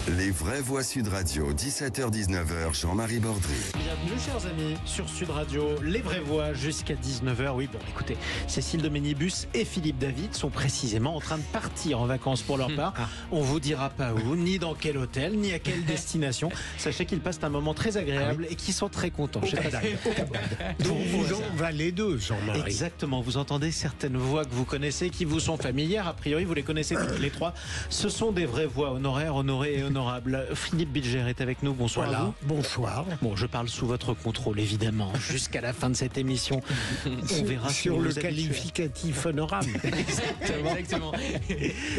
Les vraies voix Sud Radio, 17h-19h, Jean-Marie Bordry. Bienvenue chers amis sur Sud Radio, les vraies voix jusqu'à 19h. Oui bon écoutez, Cécile de Ménibus et Philippe David sont précisément en train de partir en vacances pour leur part. On vous dira pas où, ni dans quel hôtel, ni à quelle destination. Sachez qu'ils passent un moment très agréable et qu'ils sont très contents. Donc on va les deux, Jean-Marie. Exactement, vous entendez certaines voix que vous connaissez, qui vous sont familières. A priori vous les connaissez toutes les trois. Ce sont des vraies voix honoraires, honorées et honorable. Philippe Bilger est avec nous, bonsoir à vous. Bonsoir. Bon, je parle sous votre contrôle évidemment, jusqu'à la fin de cette émission. On verra sur le qualificatif honorable. Exactement.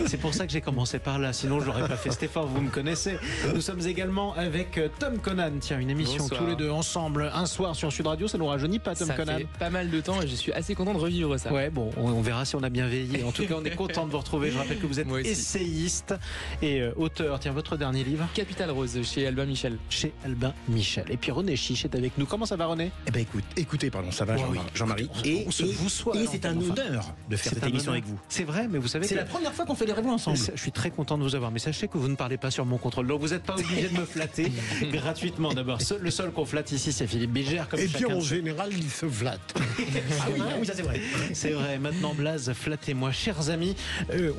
C'est pour ça que j'ai commencé par là, sinon je n'aurais pas fait cet effort, vous me connaissez. Nous sommes également avec Tom Conan, tiens, une émission Bonsoir. tous les deux ensemble, un soir sur Sud Radio, ça nous rajeunit pas Tom Conan? Ça fait pas mal de temps et je suis assez content de revivre ça. Ouais, bon, on verra si on a bien veillé. En tout cas, on est content de vous retrouver. Je rappelle que vous êtes essayiste et auteur. Tiens, votre dernier livre, Capitale Rose, chez Albin Michel. Chez Albin Michel. Et puis René Chiche est avec nous. Comment ça va, René? Eh ben écoutez, pardon, ça va, Oui. Jean-Marie. On se vous soit. Et c'est un honneur de faire cette émission avec vous. C'est vrai, mais vous savez C'est que la première fois qu'on fait les réunions ensemble. je suis très content de vous avoir, mais sachez que vous ne parlez pas sur mon contrôle, donc vous n'êtes pas obligé de me flatter gratuitement. D'abord, le seul qu'on flatte ici, c'est Philippe Bilger. Et puis en général, il se flatte. Oui, ça c'est vrai. C'est vrai. Maintenant, Blaze, flattez-moi, chers amis.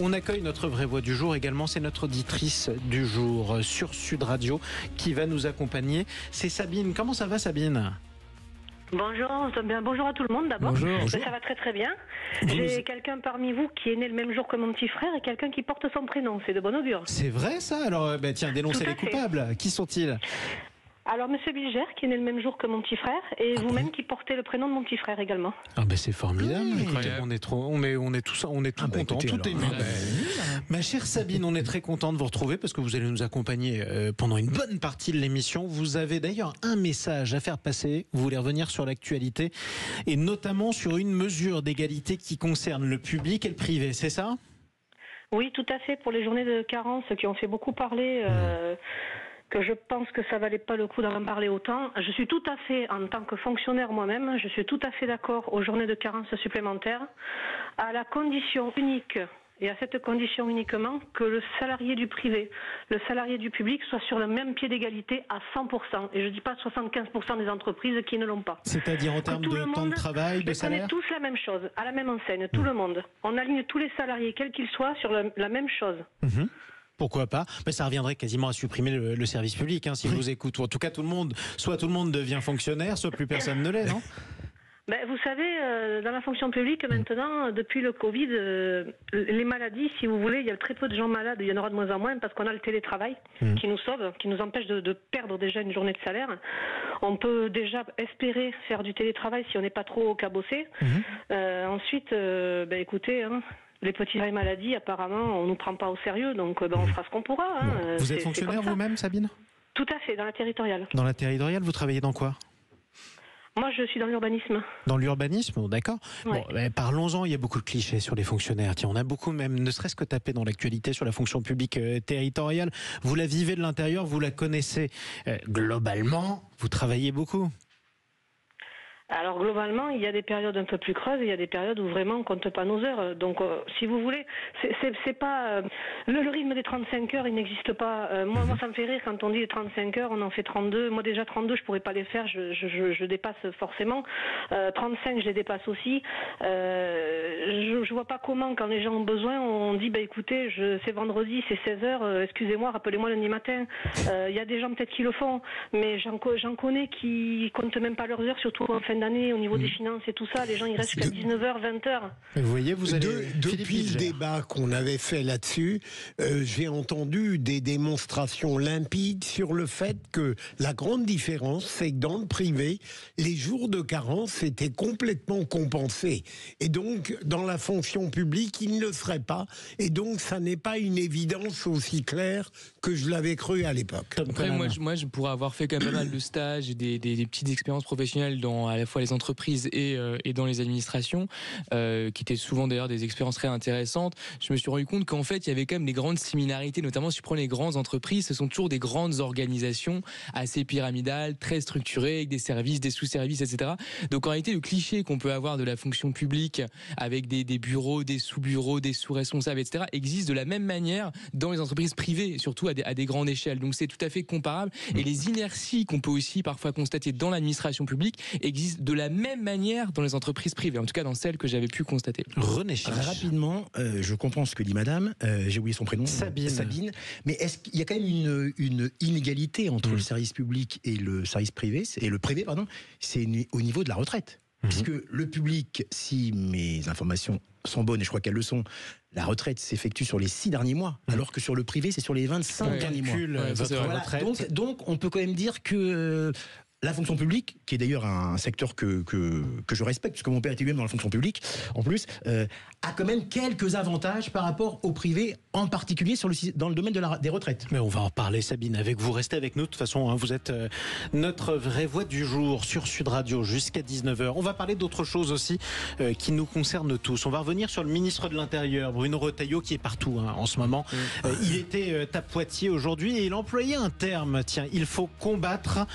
On accueille notre vraie voix du jour également. C'est notre auditrice du jour sur Sud Radio qui va nous accompagner. C'est Sabine. Comment ça va, Sabine? Bonjour à tout le monde d'abord. Bonjour. Ça va très très bien. J'ai quelqu'un parmi vous qui est né le même jour que mon petit frère et quelqu'un qui porte son prénom. C'est de bon augure. C'est vrai ça? Alors, tiens, dénoncez Tout à les fait. coupables. Qui sont-ils? Alors Monsieur Bilger qui est né le même jour que mon petit frère et vous-même qui portez le prénom de mon petit frère également. Ah ben c'est formidable. Écoutez, Incroyable. on est tous contents. écoutez, Tout est alors. mis. Ma chère Sabine, on est très content de vous retrouver parce que vous allez nous accompagner pendant une bonne partie de l'émission. Vous avez d'ailleurs un message à faire passer. Vous voulez revenir sur l'actualité et notamment sur une mesure d'égalité qui concerne le public et le privé, c'est ça? Oui, tout à fait. Pour les journées de carence qui ont fait beaucoup parler. Que je pense que ça valait pas le coup d'en parler autant. Je suis tout à fait, en tant que fonctionnaire moi-même, je suis tout à fait d'accord aux journées de carence supplémentaires, à la condition unique, et à cette condition uniquement, que le salarié du privé, le salarié du public soit sur le même pied d'égalité à 100%. Et je dis pas 75% des entreprises qui ne l'ont pas. C'est-à-dire en termes de temps de travail, de salaire? On est tous la même chose, à la même enseigne, tout le monde. On aligne tous les salariés, quels qu'ils soient, sur la même chose. Pourquoi pas? Mais ça reviendrait quasiment à supprimer le service public, hein, si vous écoutez. En tout cas, tout le monde devient fonctionnaire, soit plus personne ne l'est, non? Vous savez, dans la fonction publique, maintenant, depuis le Covid, les maladies, si vous voulez, il y a très peu de gens malades, il y en aura de moins en moins parce qu'on a le télétravail qui nous sauve, qui nous empêche de perdre déjà une journée de salaire. On peut déjà espérer faire du télétravail si on n'est pas trop cabossé. Ensuite, écoutez... les petites maladies, apparemment, on ne nous prend pas au sérieux, donc on fera ce qu'on pourra. Vous êtes fonctionnaire vous-même, Sabine? Tout à fait, dans la territoriale. Dans la territoriale, vous travaillez dans quoi? Moi, je suis dans l'urbanisme. Dans l'urbanisme, d'accord. Ouais. Bon, parlons-en, il y a beaucoup de clichés sur les fonctionnaires. Tiens, on a beaucoup même, ne serait-ce que tapé dans l'actualité sur la fonction publique territoriale. Vous la vivez de l'intérieur, vous la connaissez. Globalement, vous travaillez beaucoup. Alors globalement, il y a des périodes un peu plus creuses, et il y a des périodes où vraiment on compte pas nos heures. Donc, si vous voulez, c'est pas le rythme des 35 heures, il n'existe pas. Moi, ça me fait rire quand on dit les 35 heures, on en fait 32. Moi déjà 32, je pourrais pas les faire, je dépasse forcément. 35, je les dépasse aussi. Je vois pas comment, quand les gens ont besoin, on dit écoutez, c'est vendredi, c'est 16 heures. Excusez-moi, rappelez-moi lundi matin. Il y a des gens peut-être qui le font, mais j'en connais qui comptent même pas leurs heures, surtout en fin d'année au niveau des finances et tout ça. Les gens ils restent jusqu'à 19h, 20h. Vous voyez, vous allez Depuis le débat qu'on avait fait là-dessus, j'ai entendu des démonstrations limpides sur le fait que la grande différence, c'est que dans le privé, les jours de carence étaient complètement compensés. Et donc, dans la fonction publique, ils ne le seraient pas. Et donc, ça n'est pas une évidence aussi claire que je l'avais cru à l'époque. Après, moi, pour avoir fait quand même pas mal de stages et des petites expériences professionnelles à la fois les entreprises et dans les administrations, qui étaient souvent d'ailleurs des expériences très intéressantes, je me suis rendu compte qu'en fait il y avait quand même des grandes similarités, notamment si tu prends les grandes entreprises, ce sont toujours des grandes organisations assez pyramidales, très structurées, avec des services, des sous-services, etc. Donc en réalité le cliché qu'on peut avoir de la fonction publique avec des bureaux, des sous-bureaux, des sous-responsables, etc. existe de la même manière dans les entreprises privées, et surtout à des grandes échelles. Donc c'est tout à fait comparable. Et les inerties qu'on peut aussi parfois constater dans l'administration publique existent de la même manière dans les entreprises privées, en tout cas dans celles que j'avais pu constater. René Chiche. Rapidement, je comprends ce que dit madame, j'ai oublié son prénom. Sabine. Mais est-ce qu'il y a quand même une inégalité entre le service public et le service privé, et le privé, pardon, c'est au niveau de la retraite. Puisque le public, si mes informations sont bonnes, et je crois qu'elles le sont, la retraite s'effectue sur les 6 derniers mois, alors que sur le privé, c'est sur les 25 derniers mois. Retraite. Donc, on peut quand même dire que la fonction publique, qui est d'ailleurs un secteur que je respecte, puisque mon père était lui-même dans la fonction publique, en plus, a quand même quelques avantages par rapport au privé, en particulier dans le domaine des retraites. Mais on va en parler, Sabine, avec vous. Restez avec nous. De toute façon, vous êtes notre vraie voix du jour sur Sud Radio jusqu'à 19h. On va parler d'autres choses aussi qui nous concernent tous. On va revenir sur le ministre de l'Intérieur, Bruno Retailleau, qui est partout en ce moment. Il était à Poitiers aujourd'hui et il employait un terme. Tiens, il faut combattre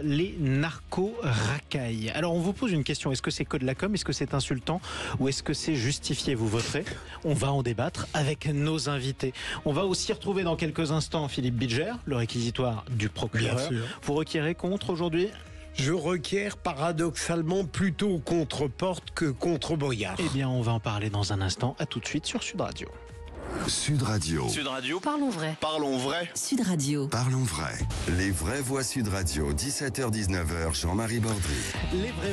les narco-racailles. Alors, on vous pose une question. Est-ce que c'est que de la com? Est-ce que c'est insultant? Ou est-ce que c'est justifié? Vous voterez. On va en débattre avec nos invités. On va aussi retrouver dans quelques instants Philippe Bilger, le réquisitoire du procureur. Bien sûr. Vous requérez contre aujourd'hui? Je requiers paradoxalement plutôt contre Porte que contre Boyard. Eh bien, on va en parler dans un instant. À tout de suite sur Sud Radio. Sud Radio. Sud Radio. Parlons vrai. Parlons vrai. Sud Radio. Parlons vrai. Les vraies voix Sud Radio, 17h-19h, Jean-Marie Bordry. Les vraies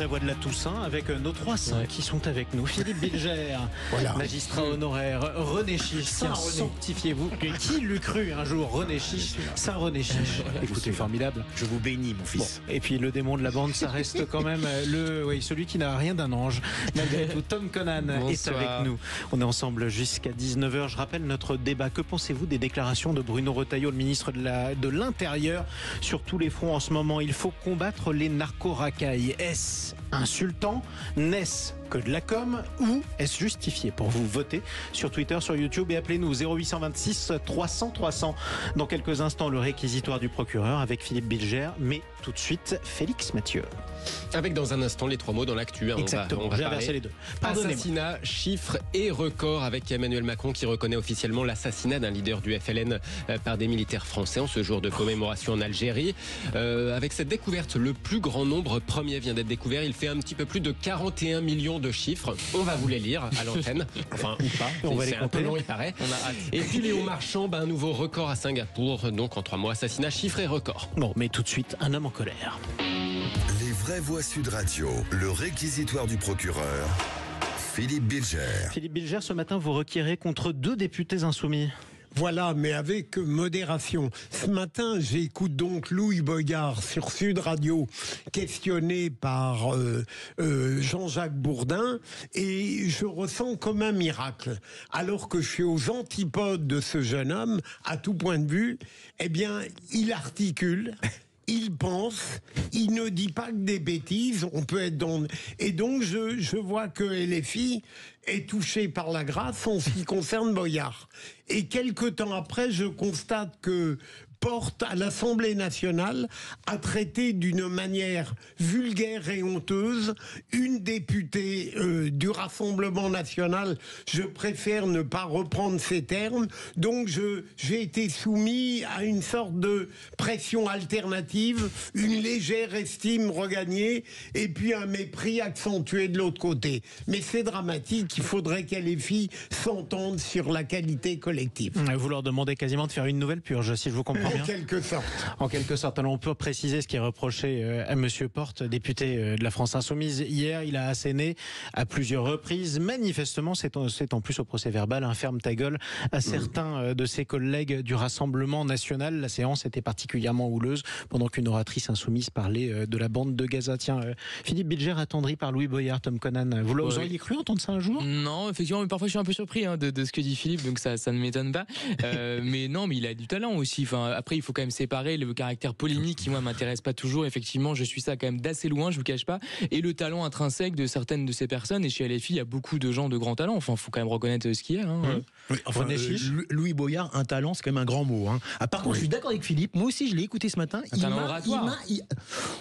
voix de la Toussaint avec nos 3 saints qui sont avec nous. Philippe Bilger, magistrat honoraire. René Chiche, tiens, sanctifiez-vous. Qui l'eût cru un jour? René Chiche, Saint-René Chiche. Écoutez, formidable. Je vous bénis, mon fils. Bon, et puis le démon de la bande, ça reste quand même celui qui n'a rien d'un ange. Malgré tout, Tom Conan est avec nous. On est ensemble jusqu'à 19h. Je rappelle notre débat. Que pensez-vous des déclarations de Bruno Retailleau, le ministre de l'Intérieur, sur tous les fronts en ce moment? Il faut combattre les narco-racailles. Est-ce insultant? N'est-ce que de la com? Ou est-ce justifié? Pour vous, votez sur Twitter, sur YouTube et appelez-nous 0826 300 300. Dans quelques instants, le réquisitoire du procureur avec Philippe Bilger. Mais tout de suite, Félix Mathieu. Avec dans un instant les 3 mots dans l'actu. Exactement, on va j'ai inversé les deux. Assassinat, chiffres et records avec Emmanuel Macron qui reconnaît officiellement l'assassinat d'un leader du FLN par des militaires français en ce jour de commémoration en Algérie. Avec cette découverte, le plus grand nombre premier vient d'être découvert. Il fait un petit peu plus de 41 millions de chiffres. On va vous les lire à l'antenne. Enfin, ou pas. On va les compter. Un peu long, il paraît. Et puis Léon Marchand, un nouveau record à Singapour. Donc en 3 mois, assassinat, chiffres et records. Bon, mais tout de suite, un homme en colère. Les vraies voix Sud Radio, le réquisitoire du procureur, Philippe Bilger. Philippe Bilger, ce matin, vous requérez contre 2 députés insoumis. Voilà, mais avec modération. Ce matin, j'écoute donc Louis Boyard sur Sud Radio, questionné par Jean-Jacques Bourdin, et je ressens comme un miracle. Alors que je suis aux antipodes de ce jeune homme, à tout point de vue, eh bien, il articule. Il pense, il ne dit pas que des bêtises, on peut être dans... Et donc, je vois que LFI est touché par la grâce en ce qui concerne Boyard. Et quelque temps après, je constate que Porte, à l'Assemblée nationale, a traité d'une manière vulgaire et honteuse une députée du Rassemblement national. Je préfère ne pas reprendre ces termes. Donc j'ai été soumis à une sorte de pression alternative, une légère estime regagnée et puis un mépris accentué de l'autre côté. Mais c'est dramatique, il faudrait que les filles s'entendent sur la qualité collective. Vous leur demandez quasiment de faire une nouvelle purge, si je vous comprends bien. En quelque sorte. En quelque sorte. Alors on peut préciser ce qui est reproché à Monsieur Porte, député de la France Insoumise. Hier, il a asséné à plusieurs reprises. Manifestement, c'est en plus au procès verbal, un ferme ta gueule à certains de ses collègues du Rassemblement national. La séance était particulièrement houleuse pendant qu'une oratrice insoumise parlait de la bande de Gaza. Tiens, Philippe Bilger attendri par Louis Boyard, Tom Conan. Vous auriez cru entendre ça un jour? Non, effectivement, mais parfois je suis un peu surpris de ce que dit Philippe, donc ça ne m'étonne pas. Mais non, mais il a du talent aussi. Enfin, après, il faut quand même séparer le caractère polémique qui, moi, m'intéresse pas toujours. Effectivement, je suis ça quand même d'assez loin, je vous cache pas. Et le talent intrinsèque de certaines de ces personnes. Et chez LFI, il y a beaucoup de gens de grand talent. Enfin, faut quand même reconnaître ce qu'il y a. Oui, enfin, Louis Boyard, un talent, c'est quand même un grand mot. Par contre, je suis d'accord avec Philippe. Moi aussi, je l'ai écouté ce matin. Un talent oratoire.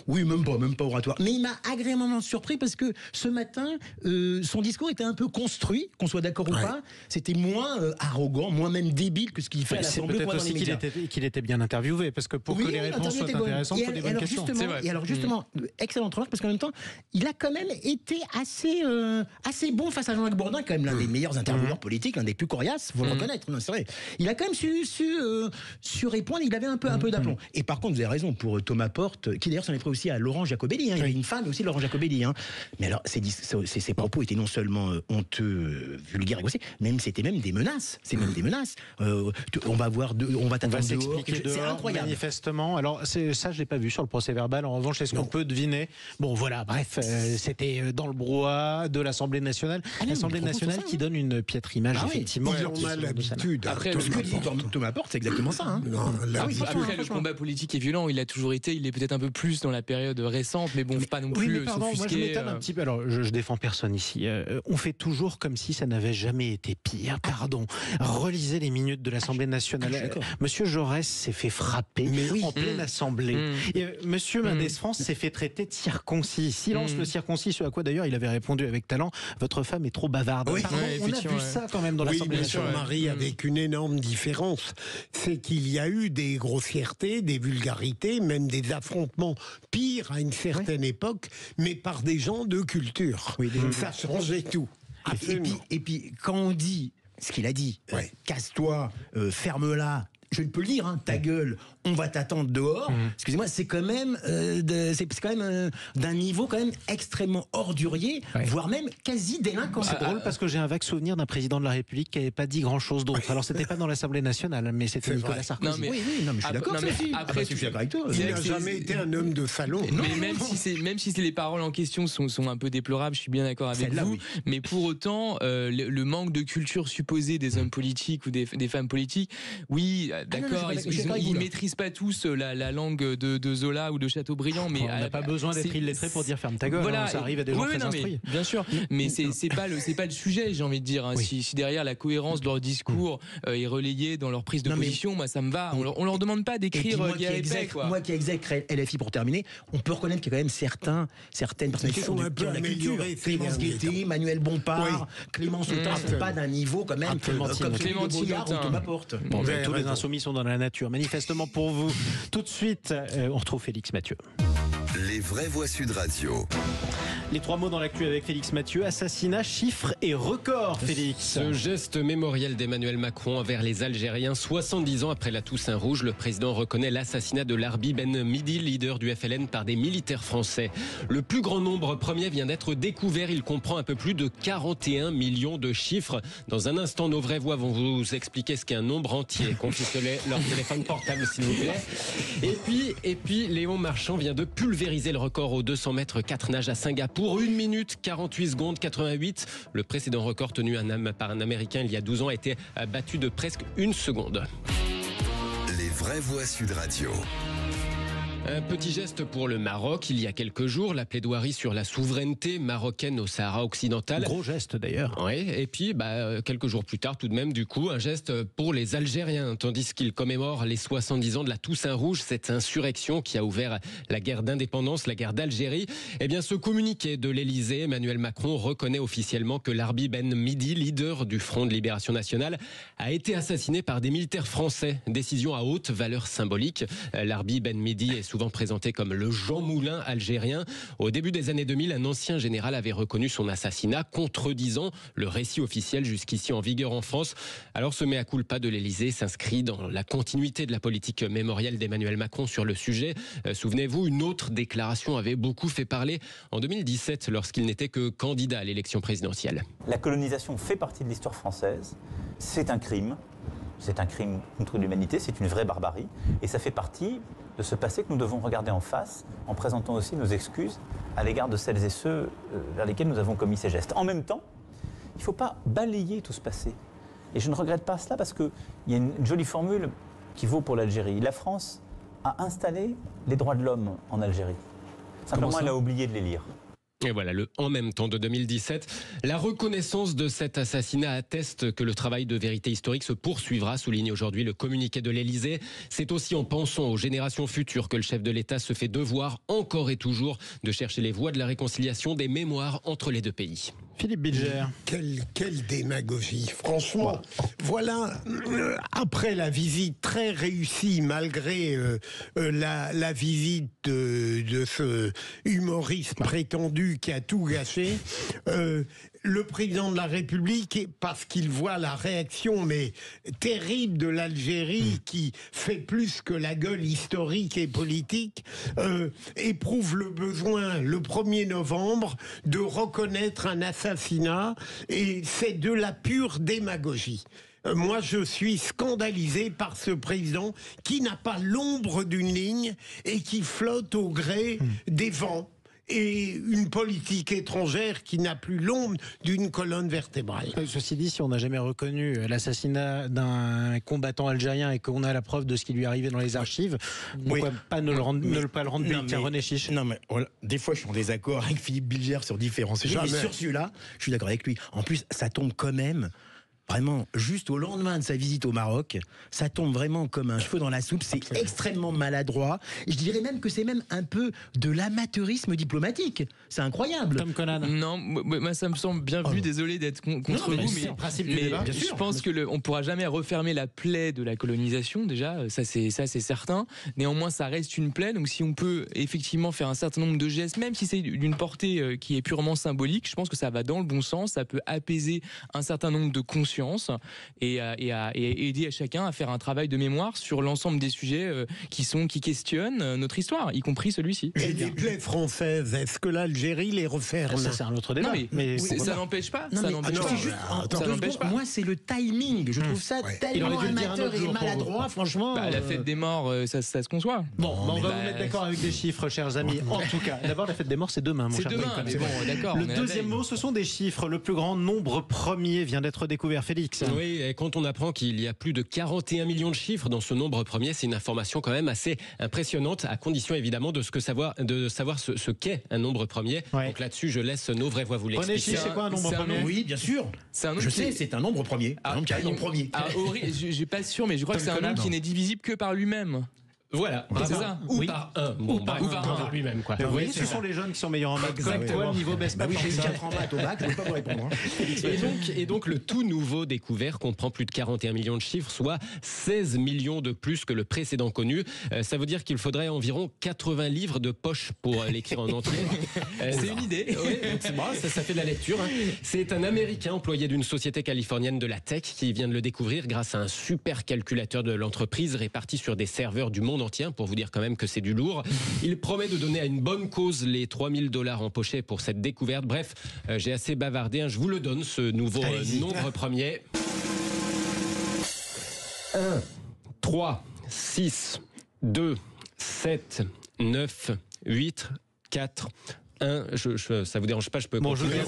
Oui, même pas oratoire. Mais il m'a agréablement surpris parce que ce matin, son discours était un peu construit, qu'on soit d'accord ou pas. C'était moins arrogant, moins même débile que ce qu'il fait à l'Assemblée. C'est peut-être aussi qu'il était bien interviewé, parce que pour que les réponses soient intéressantes, il faut des bonnes questions. Et alors justement, excellente remarque, parce qu'en même temps, il a quand même été assez bon face à Jean-Jacques Bourdin, quand même l'un des meilleurs intervieweurs politiques, l'un des plus coriaces, faut le reconnaître. Non, c'est vrai. Il a quand même su répondre. Il avait un peu d'aplomb. Et par contre, vous avez raison pour Thomas Porte, qui d'ailleurs s'en est pris aussi à Laurent Jacobelli. Il y a une fan aussi de Laurent Jacobelli. Mais alors, ses propos étaient non seulement honteux, vulgaires et grossiers, c'était même des menaces. C'est même des menaces. On va t'attendre dehors. C'est incroyable. Manifestement. Alors ça, je l'ai pas vu sur le procès-verbal. En revanche, est-ce qu'on peut deviner? Bon, voilà. Bref, c'était dans le brouhaha de l'Assemblée nationale. L'Assemblée nationale qui donne une piètre image, effectivement. Ils ont mal l'habitude. Après, ce que dit Thomas Porte, c'est exactement ça. Après, le combat politique est violent. Il a toujours été. Il est peut-être un peu plus dans la période récente, mais bon, pas non plus s'offusquer. Moi, je m'étonne un petit peu. Alors, je défends personne ici. On fait toujours comme si ça n'avait jamais été pire. Pardon. Relisez les minutes de l'Assemblée nationale. Monsieur Jaurès s'est fait frapper en pleine Assemblée. Et Monsieur Mendès France s'est fait traiter de circoncis. Silence le circoncis, ce à quoi d'ailleurs il avait répondu avec talent: votre femme est trop bavarde. Pardon, on a vu ça quand même dans l'Assemblée nationale. Marie, avec une énorme différence, c'est qu'il y a eu des grossièretés, des vulgarités, même des affrontements pires à une certaine époque, mais par des gens de culture. Ça changeait tout. Et puis, quand on dit ce qu'il a dit, casse-toi, ferme-la, je peux le dire, ta gueule, on va t'attendre dehors. Excusez-moi, c'est quand même, d'un niveau quand même extrêmement ordurier, voire même quasi délinquant. C'est drôle parce que j'ai un vague souvenir d'un président de la République qui n'avait pas dit grand-chose d'autre. Alors c'était pas dans l'Assemblée nationale, mais c'était Nicolas Sarkozy. Mais je suis d'accord. Après, je suis d'accord avec toi. Il n'a jamais été un homme de salon. Mais même si les paroles en question sont un peu déplorables, je suis bien d'accord avec vous. Oui. Mais pour autant, le manque de culture supposée des hommes politiques ou des femmes politiques, d'accord, ils maîtrisent pas tous la langue de Zola ou de Chateaubriand, mais on n'a pas besoin d'être illettré pour dire ferme ta gueule. Voilà, ça arrive à des gens très instruits. Bien sûr, mais c'est pas le sujet, j'ai envie de dire. Si derrière la cohérence de leur discours est relayée dans leur prise de position, moi ça me va. On leur demande pas d'écrire. Moi qui exècre LFI pour terminer, on peut reconnaître qu'il y a quand même certaines personnalités qui sont un peu améliorées. Clémence Guettet, Manuel Bompard, Clémence Autain sont pas d'un niveau quand même comme Clémentine Boyard ou Thomas Porte. Tous les insoumis sont dans la nature, manifestement pour vous. Tout de suite, on retrouve Félix Mathieu. Les vraies voix Sud Radio. Les 3 mots dans l'actu avec Félix Mathieu: assassinat, chiffres et records. Félix. Ce geste mémoriel d'Emmanuel Macron envers les Algériens, 70 ans après la Toussaint Rouge, le président reconnaît l'assassinat de Larbi Ben Midi, leader du FLN, par des militaires français. Le plus grand nombre premier vient d'être découvert. Il comprend un peu plus de 41 millions de chiffres. Dans un instant, nos vraies voix vont vous expliquer ce qu'est un nombre entier. Confisquez leur téléphone portable, s'il vous plaît. Et puis, Léon Marchand vient de pulvériser le record aux 200 mètres 4 nages à Singapour. 1 minute 48 secondes 88. Le précédent record tenu par un Américain il y a 12 ans a été battu de presque 1 seconde. Les vraies voix Sud Radio. Un petit geste pour le Maroc. Il y a quelques jours, la plaidoirie sur la souveraineté marocaine au Sahara occidental. Gros geste d'ailleurs. Oui, et puis quelques jours plus tard, tout de même, du coup, un geste pour les Algériens. Tandis qu'ils commémorent les 70 ans de la Toussaint Rouge, cette insurrection qui a ouvert la guerre d'indépendance, la guerre d'Algérie. Eh bien, ce communiqué de l'Elysée, Emmanuel Macron reconnaît officiellement que Larbi Ben Midi, leader du Front de Libération Nationale, a été assassiné par des militaires français. Décision à haute valeur symbolique. Larbi Ben Midi est souvent présenté comme le Jean Moulin algérien. Au début des années 2000, un ancien général avait reconnu son assassinat, contredisant le récit officiel jusqu'ici en vigueur en France. Alors ce mea culpa de l'Elysée s'inscrit dans la continuité de la politique mémorielle d'Emmanuel Macron sur le sujet. Souvenez-vous, une autre déclaration avait beaucoup fait parler en 2017 lorsqu'il n'était que candidat à l'élection présidentielle. La colonisation fait partie de l'histoire française. C'est un crime. C'est un crime contre l'humanité, c'est une vraie barbarie. Et ça fait partie de ce passé que nous devons regarder en face, en présentant aussi nos excuses à l'égard de celles et ceux vers lesquels nous avons commis ces gestes. En même temps, il ne faut pas balayer tout ce passé. Et je ne regrette pas cela parce qu'il y a une jolie formule qui vaut pour l'Algérie. La France a installé les droits de l'homme en Algérie. Simplement, elle a oublié de les lire. Et voilà, le en même temps de 2017. La reconnaissance de cet assassinat atteste que le travail de vérité historique se poursuivra, souligne aujourd'hui le communiqué de l'Élysée. C'est aussi en pensant aux générations futures que le chef de l'État se fait devoir, encore et toujours, de chercher les voies de la réconciliation, des mémoires entre les deux pays. Philippe Bilger. Quelle démagogie, franchement. Voilà, après la visite très réussie, malgré la visite de ce humoriste prétendu qui a tout gâché, le président de la République, parce qu'il voit la réaction mais terrible de l'Algérie qui fait plus que la gueule historique et politique, éprouve le besoin le 1er novembre de reconnaître un assassinat, et c'est de la pure démagogie. Moi, je suis scandalisé par ce président qui n'a pas l'ombre d'une ligne et qui flotte au gré des vents. Et une politique étrangère qui n'a plus l'ombre d'une colonne vertébrale. Ceci dit, si on n'a jamais reconnu l'assassinat d'un combattant algérien et qu'on a la preuve de ce qui lui est arrivé dans les archives, pourquoi pas ne le rendre public, René Chiche? Non, mais voilà, des fois, je suis en désaccord avec Philippe Bilger sur différents sujets, mais sur celui-là, je suis d'accord avec lui. En plus, ça tombe quand même... Vraiment, juste au lendemain de sa visite au Maroc, ça tombe vraiment comme un cheveu dans la soupe, c'est extrêmement maladroit. Et je dirais même que c'est même un peu de l'amateurisme diplomatique. C'est incroyable. Tom Conan. Non, moi ça me semble bien vu, désolé d'être contre vous, mais, principe du débat. Je pense que on pourra jamais refermer la plaie de la colonisation, déjà, ça c'est certain. Néanmoins, ça reste une plaie, donc si on peut effectivement faire un certain nombre de gestes, même si c'est d'une portée qui est purement symbolique, je pense que ça va dans le bon sens, ça peut apaiser un certain nombre de consciences et aider à chacun à faire un travail de mémoire sur l'ensemble des sujets qui questionnent notre histoire, y compris celui-ci. Et les plaies françaises, est-ce que l'Algérie les referme? Ça, c'est un autre débat. Non, mais ça n'empêche pas. Ça n'empêche pas. Moi, c'est le timing. Je trouve ça tellement amateur et maladroit, franchement. La fête des morts, ça se conçoit. Bon, on va vous mettre d'accord avec des chiffres, chers amis. En tout cas, d'abord, la fête des morts, c'est demain, mon cher. C'est demain, mais bon, d'accord. Le deuxième mot, ce sont des chiffres. Le plus grand nombre premier vient d'être découvert. Félix. Oui, et quand on apprend qu'il y a plus de 41 millions de chiffres dans ce nombre premier, c'est une information quand même assez impressionnante, à condition évidemment de savoir ce qu'est un nombre premier. Ouais. Donc là-dessus, je laisse nos vraies voix vous l'expliquer. C'est quoi un nombre premier? Oui, bien sûr. Je sais, c'est un nombre premier. Un nombre premier. Je suis pas sûr, mais je crois que c'est un nombre qui n'est divisible que par lui-même. Voilà, c'est ça. Ou par un. Bon, par un lui-même, quoi. Vous voyez, ce sont les jeunes qui sont meilleurs en maths. Exactement. Le niveau baisse pas. Oui, j'ai eu 4 en maths au bac, je ne peux pas vous répondre. Et donc, le tout nouveau découvert comprend plus de 41 millions de chiffres, soit 16 millions de plus que le précédent connu. Ça veut dire qu'il faudrait environ 80 livres de poche pour l'écrire en entier. C'est une idée. Oui, ça fait de la lecture. C'est un Américain employé d'une société californienne de la tech qui vient de le découvrir grâce à un super calculateur de l'entreprise réparti sur des serveurs du monde entier, pour vous dire quand même que c'est du lourd. Il promet de donner à une bonne cause les $3000 empochés pour cette découverte. Bref, j'ai assez bavardé, je vous le donne, ce nouveau nombre premier. 1, 3, 6, 2, 7, 9, 8, 4... ça vous dérange pas, je peux continuer.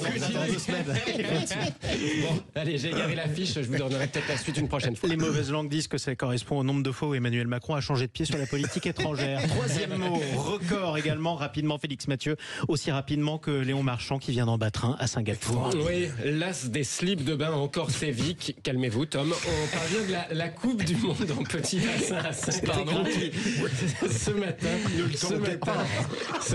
Bon, allez, j'ai égaré l'affiche, je vous donnerai peut-être la suite une prochaine fois. Les mauvaises langues disent que ça correspond au nombre de fois où Emmanuel Macron a changé de pied sur la politique étrangère. Troisième mot, record également, rapidement, Félix Mathieu, aussi rapidement que Léon Marchand qui vient d'en battre un à Singapour. Oui, l'as des slips de bain encore sévique. Calmez-vous, Tom. On parvient de la Coupe du Monde en petit bassin. Pardon. Ce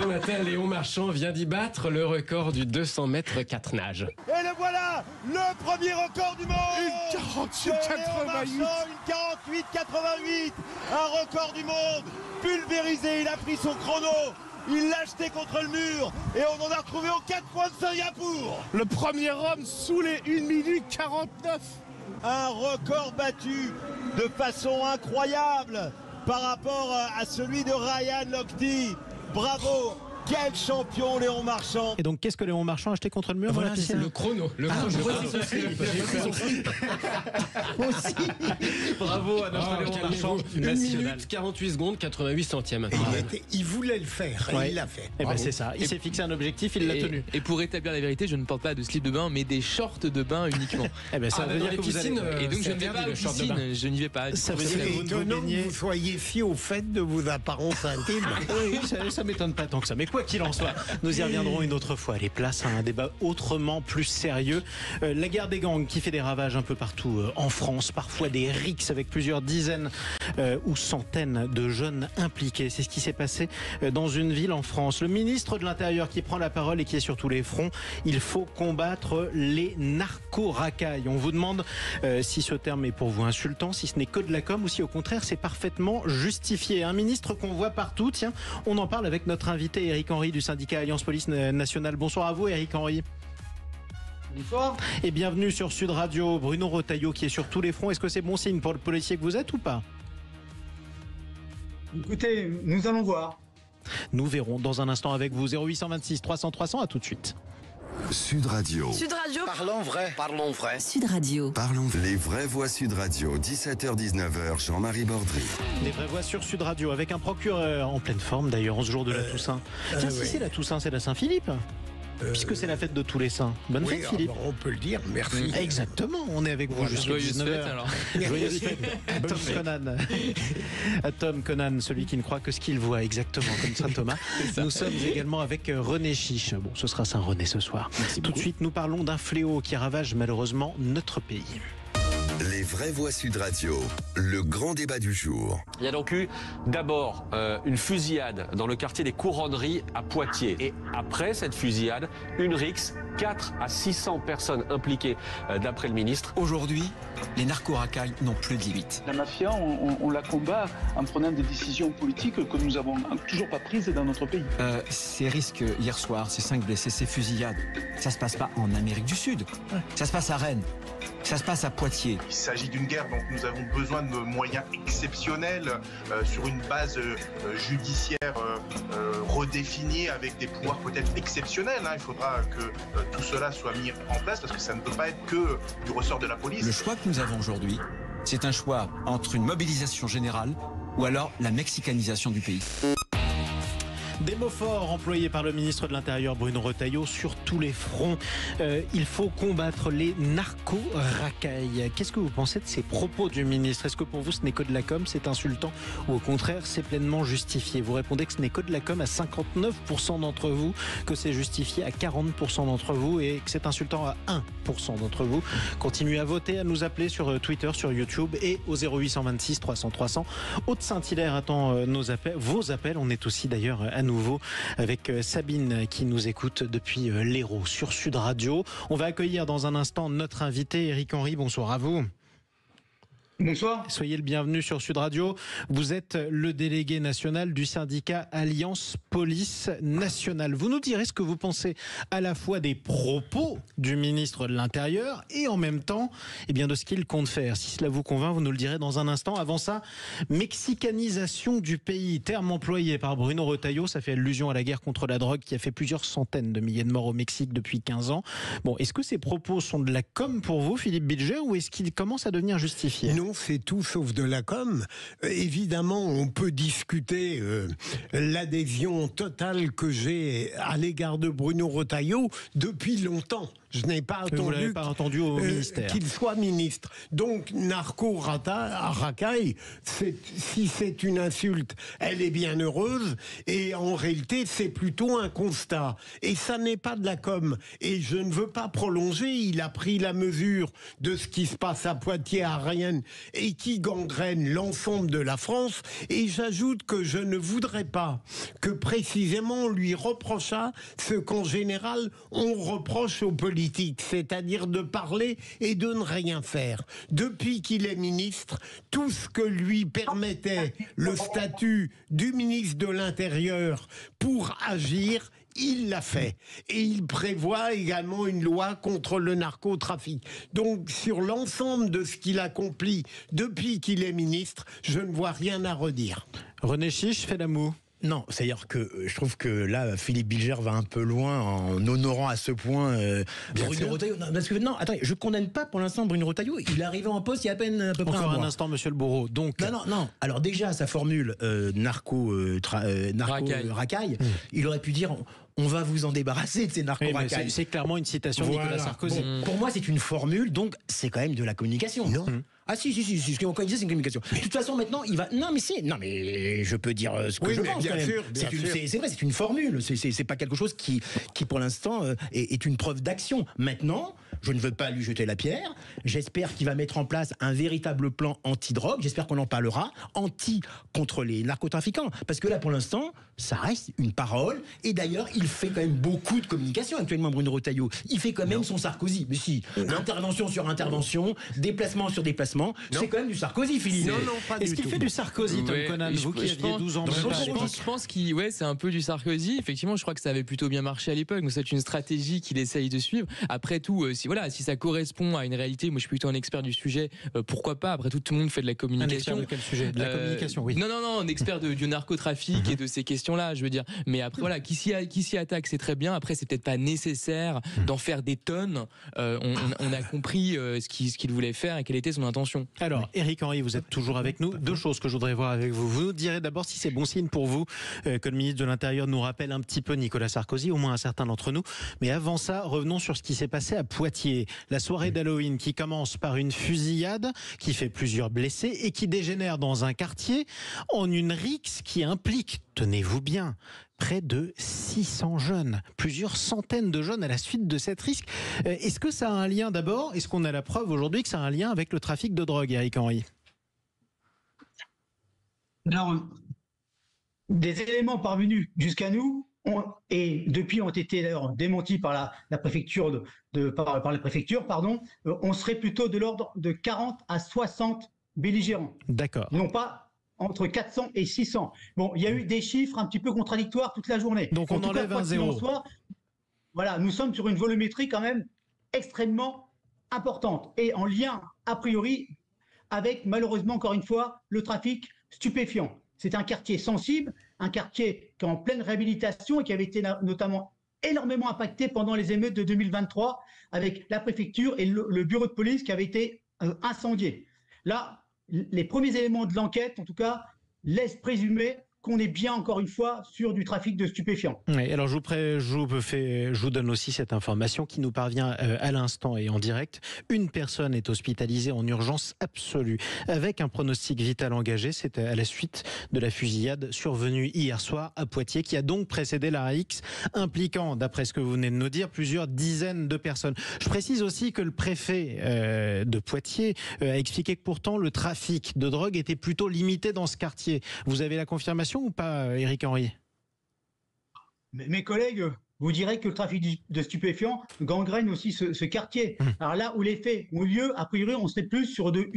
matin, Léon Marchand vient d'y battre le record du 200 mètres 4 nages. Et le voilà, le premier record du monde. Une 48,88. Une 48,88. Un record du monde pulvérisé. Il a pris son chrono. Il l'a jeté contre le mur et on en a retrouvé aux 4 coins de Singapour. Le premier homme sous les 1 minute 49. Un record battu de façon incroyable par rapport à celui de Ryan Lochte. Bravo Quel champion, Léon Marchand. Et donc, qu'est-ce que Léon Marchand a acheté contre le mur? Voilà, c'est le chrono. Aussi. Bravo à notre Léon Marchand. 1 minute 48 secondes 88 centièmes. Il voulait le faire, et il l'a fait. Et ben c'est ça. Il s'est fixé un objectif, il l'a tenu. Et pour établir la vérité, je ne porte pas de slip de bain, mais des shorts de bain uniquement. Eh ben ça veut dire que vous allez... Et donc je ne vais pas aux piscines. Je n'y vais pas. Ça veut dire C'est que vous ne vous étonnant que baignez. vous soyez fiers au fait de vos apparences intimes. Oui, ça m'étonne pas tant que ça. Mais quoi qu'il en soit, nous y reviendrons une autre fois. Les places à un débat autrement plus sérieux. La guerre des gangs qui fait des ravages un peu partout en France. Parfois des rixes avec plusieurs dizaines ou centaines de jeunes impliqués. C'est ce qui s'est passé dans une ville en France. Le ministre de l'Intérieur qui prend la parole et qui est sur tous les fronts. Il faut combattre les narco-racailles. On vous demande si ce terme est pour vous insultant, si ce n'est que de la com ou si au contraire c'est parfaitement justifié. Un ministre qu'on voit partout, tiens, on en parle avec notre invité Éric Henry du syndicat Alliance Police Nationale. Bonsoir à vous Éric Henry. Bonsoir. Et bienvenue sur Sud Radio. Bruno Retailleau qui est sur tous les fronts. Est-ce que c'est bon signe pour le policier que vous êtes ou pas? Écoutez, nous allons voir. Nous verrons dans un instant avec vous. 0826 300 300, à tout de suite. Sud Radio. Sud Radio. Parlons vrai. Parlons vrai. Sud Radio. Parlons. Les vraies voix Sud Radio. 17h-19h, Jean-Marie Bordry. Les vraies voix sur Sud Radio avec un procureur en pleine forme d'ailleurs en ce jour de la Toussaint. Tiens, si c'est la Toussaint, c'est la Saint-Philippe. Puisque c'est la fête de tous les saints. Bonne fête, Philippe. On peut le dire, merci. Exactement, on est avec vous jusqu'à 19h. Joyeuse fête. Tom Conan. Tom Conan, celui qui ne croit que ce qu'il voit, exactement, comme Saint Thomas. Nous sommes également avec René Chiche. Bon, ce sera Saint-René ce soir. Tout de suite, nous parlons d'un fléau qui ravage malheureusement notre pays. Les vraies voix Sud Radio, le grand débat du jour. Il y a donc eu d'abord une fusillade dans le quartier des Couronneries à Poitiers. Et après cette fusillade, une rixe, 4 à 600 personnes impliquées d'après le ministre. Aujourd'hui, les narco-racailles n'ont plus de limite. La mafia, on la combat en prenant des décisions politiques que nous n'avons toujours pas prises dans notre pays. Ces risques hier soir, ces 5 blessés, ces fusillades, ça se passe pas en Amérique du Sud. Ça se passe à Rennes. Ça se passe à Poitiers. Il s'agit d'une guerre dont nous avons besoin de moyens exceptionnels sur une base judiciaire redéfinie avec des pouvoirs peut-être exceptionnels. Il faudra que tout cela soit mis en place parce que ça ne peut pas être que du ressort de la police. Le choix que nous avons aujourd'hui, c'est un choix entre une mobilisation générale ou alors la mexicanisation du pays. Des mots forts employés par le ministre de l'Intérieur Bruno Retailleau sur tous les fronts. Il faut combattre les narco-racailles. Qu'est-ce que vous pensez de ces propos du ministre? Est-ce que pour vous ce n'est que de la com, c'est insultant, ou au contraire c'est pleinement justifié? Vous répondez que ce n'est que de la com à 59% d'entre vous, que c'est justifié à 40% d'entre vous et que c'est insultant à 1% d'entre vous. Continuez à voter, à nous appeler sur Twitter, sur YouTube et au 0826 300 300. Haute-Saint-Hilaire attend vos appels. On est aussi d'ailleurs à nouveau avec Sabine qui nous écoute depuis l'Hérault sur Sud Radio. On va accueillir dans un instant notre invité Éric Henry. Bonsoir à vous. Bonsoir. Soyez le bienvenu sur Sud Radio. Vous êtes le délégué national du syndicat Alliance Police Nationale. Vous nous direz ce que vous pensez à la fois des propos du ministre de l'Intérieur et en même temps de ce qu'il compte faire. Si cela vous convainc, vous nous le direz dans un instant. Avant ça, mexicanisation du pays, terme employé par Bruno Retailleau. Ça fait allusion à la guerre contre la drogue qui a fait plusieurs centaines de milliers de morts au Mexique depuis 15 ans. Bon, est-ce que ces propos sont de la com pour vous, Philippe Bilger, ou est-ce qu'ils commencent à devenir justifiés? Non, c'est tout sauf de la com. Évidemment, on peut discuter l'adhésion totale que j'ai à l'égard de Bruno Retailleau depuis longtemps. Je n'ai pas attendu au ministère qu'il soit ministre. Donc, narco-racaille, si c'est une insulte, elle est bien heureuse. Et en réalité, c'est plutôt un constat. Et ça n'est pas de la com. Et je ne veux pas prolonger. Il a pris la mesure de ce qui se passe à Poitiers, à Rennes, et qui gangrène l'ensemble de la France. Et j'ajoute que je ne voudrais pas que précisément on lui reprochât ce qu'en général on reproche aux politiques, c'est-à-dire de parler et de ne rien faire. Depuis qu'il est ministre, tout ce que lui permettait le statut du ministre de l'Intérieur pour agir, il l'a fait. Et il prévoit également une loi contre le narcotrafic. Donc, sur l'ensemble de ce qu'il accomplit depuis qu'il est ministre, je ne vois rien à redire. René Chiche fait la moue. Non, c'est-à-dire que je trouve que là, Philippe Bilger va un peu loin en honorant à ce point Bruno Retailleau. Non, parce que non, attendez, je condamne pas pour l'instant Bruno Retailleau. Il est arrivé en poste il y a à peine à peu près Encore un mois. instant, monsieur le bourreau. Donc non. Alors déjà, sa formule racaille, il aurait pu dire. On va vous en débarrasser de ces narco-racailles. C'est clairement une citation de Nicolas Sarkozy. Bon, pour moi, c'est une formule, donc c'est quand même de la communication. Non. Ah si, ce qu'on dit, c'est une communication. De toute façon, maintenant, il va. Non, mais je peux dire ce que je pense. Bien sûr, c'est vrai, c'est une formule. C'est pas quelque chose qui pour l'instant, est une preuve d'action. Maintenant, je ne veux pas lui jeter la pierre. J'espère qu'il va mettre en place un véritable plan anti-drogue. J'espère qu'on en parlera. Contre les narcotrafiquants. Parce que là, pour l'instant, ça reste une parole. Et d'ailleurs, il fait quand même beaucoup de communication actuellement, Bruno Retailleau. Il fait quand même son Sarkozy. Mais si, intervention sur intervention, déplacement sur déplacement. C'est quand même du Sarkozy, Philippe. Non, pas du tout. Est-ce qu'il fait du Sarkozy, Tom Conan, vous qui aviez 12 ans de Je pense qu'il, c'est un peu du Sarkozy. Effectivement, je crois que ça avait plutôt bien marché à l'époque. Donc c'est une stratégie qu'il essaye de suivre. Après tout, si ça correspond à une réalité, moi je suis plutôt un expert du sujet. Pourquoi pas? Après tout le monde fait de la communication. Un expert de quel sujet? De la communication, oui. Non, un expert du narcotrafic et de ces questions-là, je veux dire. Mais après voilà, qui s'y attaque, c'est très bien. Après, c'est peut-être pas nécessaire d'en faire des tonnes. On a compris ce qu'il voulait faire et quelle était son intention. Alors, Éric Henry, vous êtes toujours avec nous. Deux choses que je voudrais voir avec vous. Vous nous direz d'abord si c'est bon signe pour vous que le ministre de l'Intérieur nous rappelle un petit peu Nicolas Sarkozy, au moins un certain d'entre nous. Mais avant ça, revenons sur ce qui s'est passé à Poitiers. La soirée d'Halloween qui commence par une fusillade qui fait plusieurs blessés et qui dégénère dans un quartier en une rixe qui implique, tenez-vous bien, près de 600 jeunes, plusieurs centaines de jeunes à la suite de cette risque. Est-ce que ça a un lien d'abord? Est-ce qu'on a la preuve aujourd'hui que ça a un lien avec le trafic de drogue, Éric Henry? Alors, des éléments parvenus jusqu'à nous et depuis ont été d'ailleurs démentis par la préfecture par la préfecture, on serait plutôt de l'ordre de 40 à 60 belligérants. D'accord. Non pas entre 400 et 600. Bon, il y a eu des chiffres un petit peu contradictoires toute la journée. Donc on enlève un zéro. Voilà, nous sommes sur une volumétrie quand même extrêmement importante et en lien a priori avec, malheureusement encore une fois, le trafic stupéfiant. C'est un quartier sensible, un quartier qui est en pleine réhabilitation et qui avait été notamment énormément impacté pendant les émeutes de 2023 avec la préfecture et le bureau de police qui avait été incendié. Là, les premiers éléments de l'enquête, en tout cas, laissent présumer qu'on est bien, encore une fois, sur du trafic de stupéfiants. Oui, alors je vous donne aussi cette information qui nous parvient à l'instant et en direct. Une personne est hospitalisée en urgence absolue avec un pronostic vital engagé. C'est à la suite de la fusillade survenue hier soir à Poitiers qui a donc précédé la rixe impliquant, d'après ce que vous venez de nous dire, plusieurs dizaines de personnes. Je précise aussi que le préfet de Poitiers a expliqué que pourtant le trafic de drogue était plutôt limité dans ce quartier. Vous avez la confirmation ou pas, Éric Henry? Mes collègues vous diraient que le trafic de stupéfiants gangrène aussi ce quartier. Alors là où les faits ont lieu, a priori, on serait plus sur du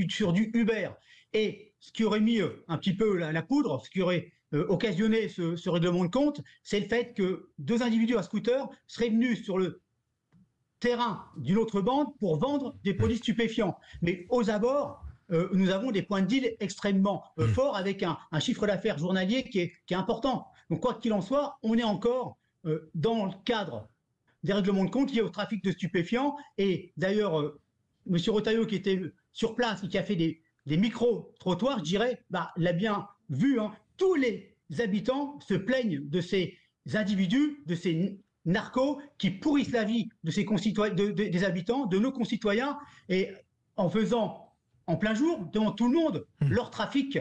Uber. Et ce qui aurait mis un petit peu la poudre, ce qui aurait occasionné ce règlement de compte, c'est le fait que deux individus à scooter seraient venus sur le terrain d'une autre bande pour vendre des produits stupéfiants. Mais aux abords, nous avons des points de deal extrêmement forts avec un chiffre d'affaires journalier qui est important. Donc quoi qu'il en soit, on est encore dans le cadre des règlements de compte liés au trafic de stupéfiants. Et d'ailleurs, M. Retailleau qui était sur place et qui a fait des micro-trottoirs, je dirais, l'a bien vu. Tous les habitants se plaignent de ces individus, de ces narcos qui pourrissent la vie de ces des habitants, de nos concitoyens, et en faisant en plein jour, devant tout le monde, leur trafic.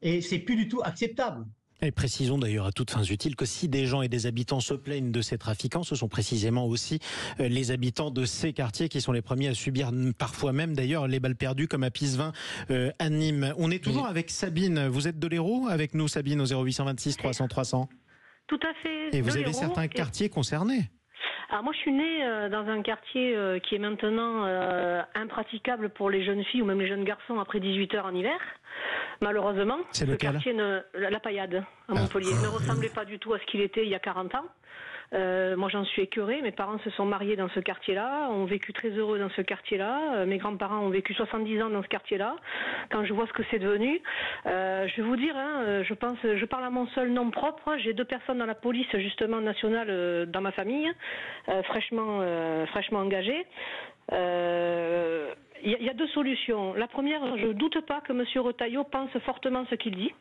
Et c'est plus du tout acceptable. Et précisons d'ailleurs à toutes fins utiles que si des gens et des habitants se plaignent de ces trafiquants, ce sont précisément aussi les habitants de ces quartiers qui sont les premiers à subir parfois même d'ailleurs les balles perdues comme à Pisevin, à Nîmes. On est toujours avec Sabine. Vous êtes de l'Hérault avec nous, Sabine, au 0826 300 300. Tout à fait. Et vous avez certains quartiers concernés. Alors moi je suis née dans un quartier qui est maintenant impraticable pour les jeunes filles ou même les jeunes garçons après 18h en hiver. Malheureusement, c'est lequel? Quartier La Paillade à Montpellier ne ressemblait pas du tout à ce qu'il était il y a 40 ans. Moi, j'en suis écœurée. Mes parents se sont mariés dans ce quartier-là, ont vécu très heureux dans ce quartier-là. Mes grands-parents ont vécu 70 ans dans ce quartier-là. Quand je vois ce que c'est devenu, je vais vous dire, je parle à mon seul nom propre. J'ai 2 personnes dans la police, justement, nationale dans ma famille, fraîchement engagées. Il y a 2 solutions. La première, je ne doute pas que M. Retailleau pense fortement ce qu'il dit.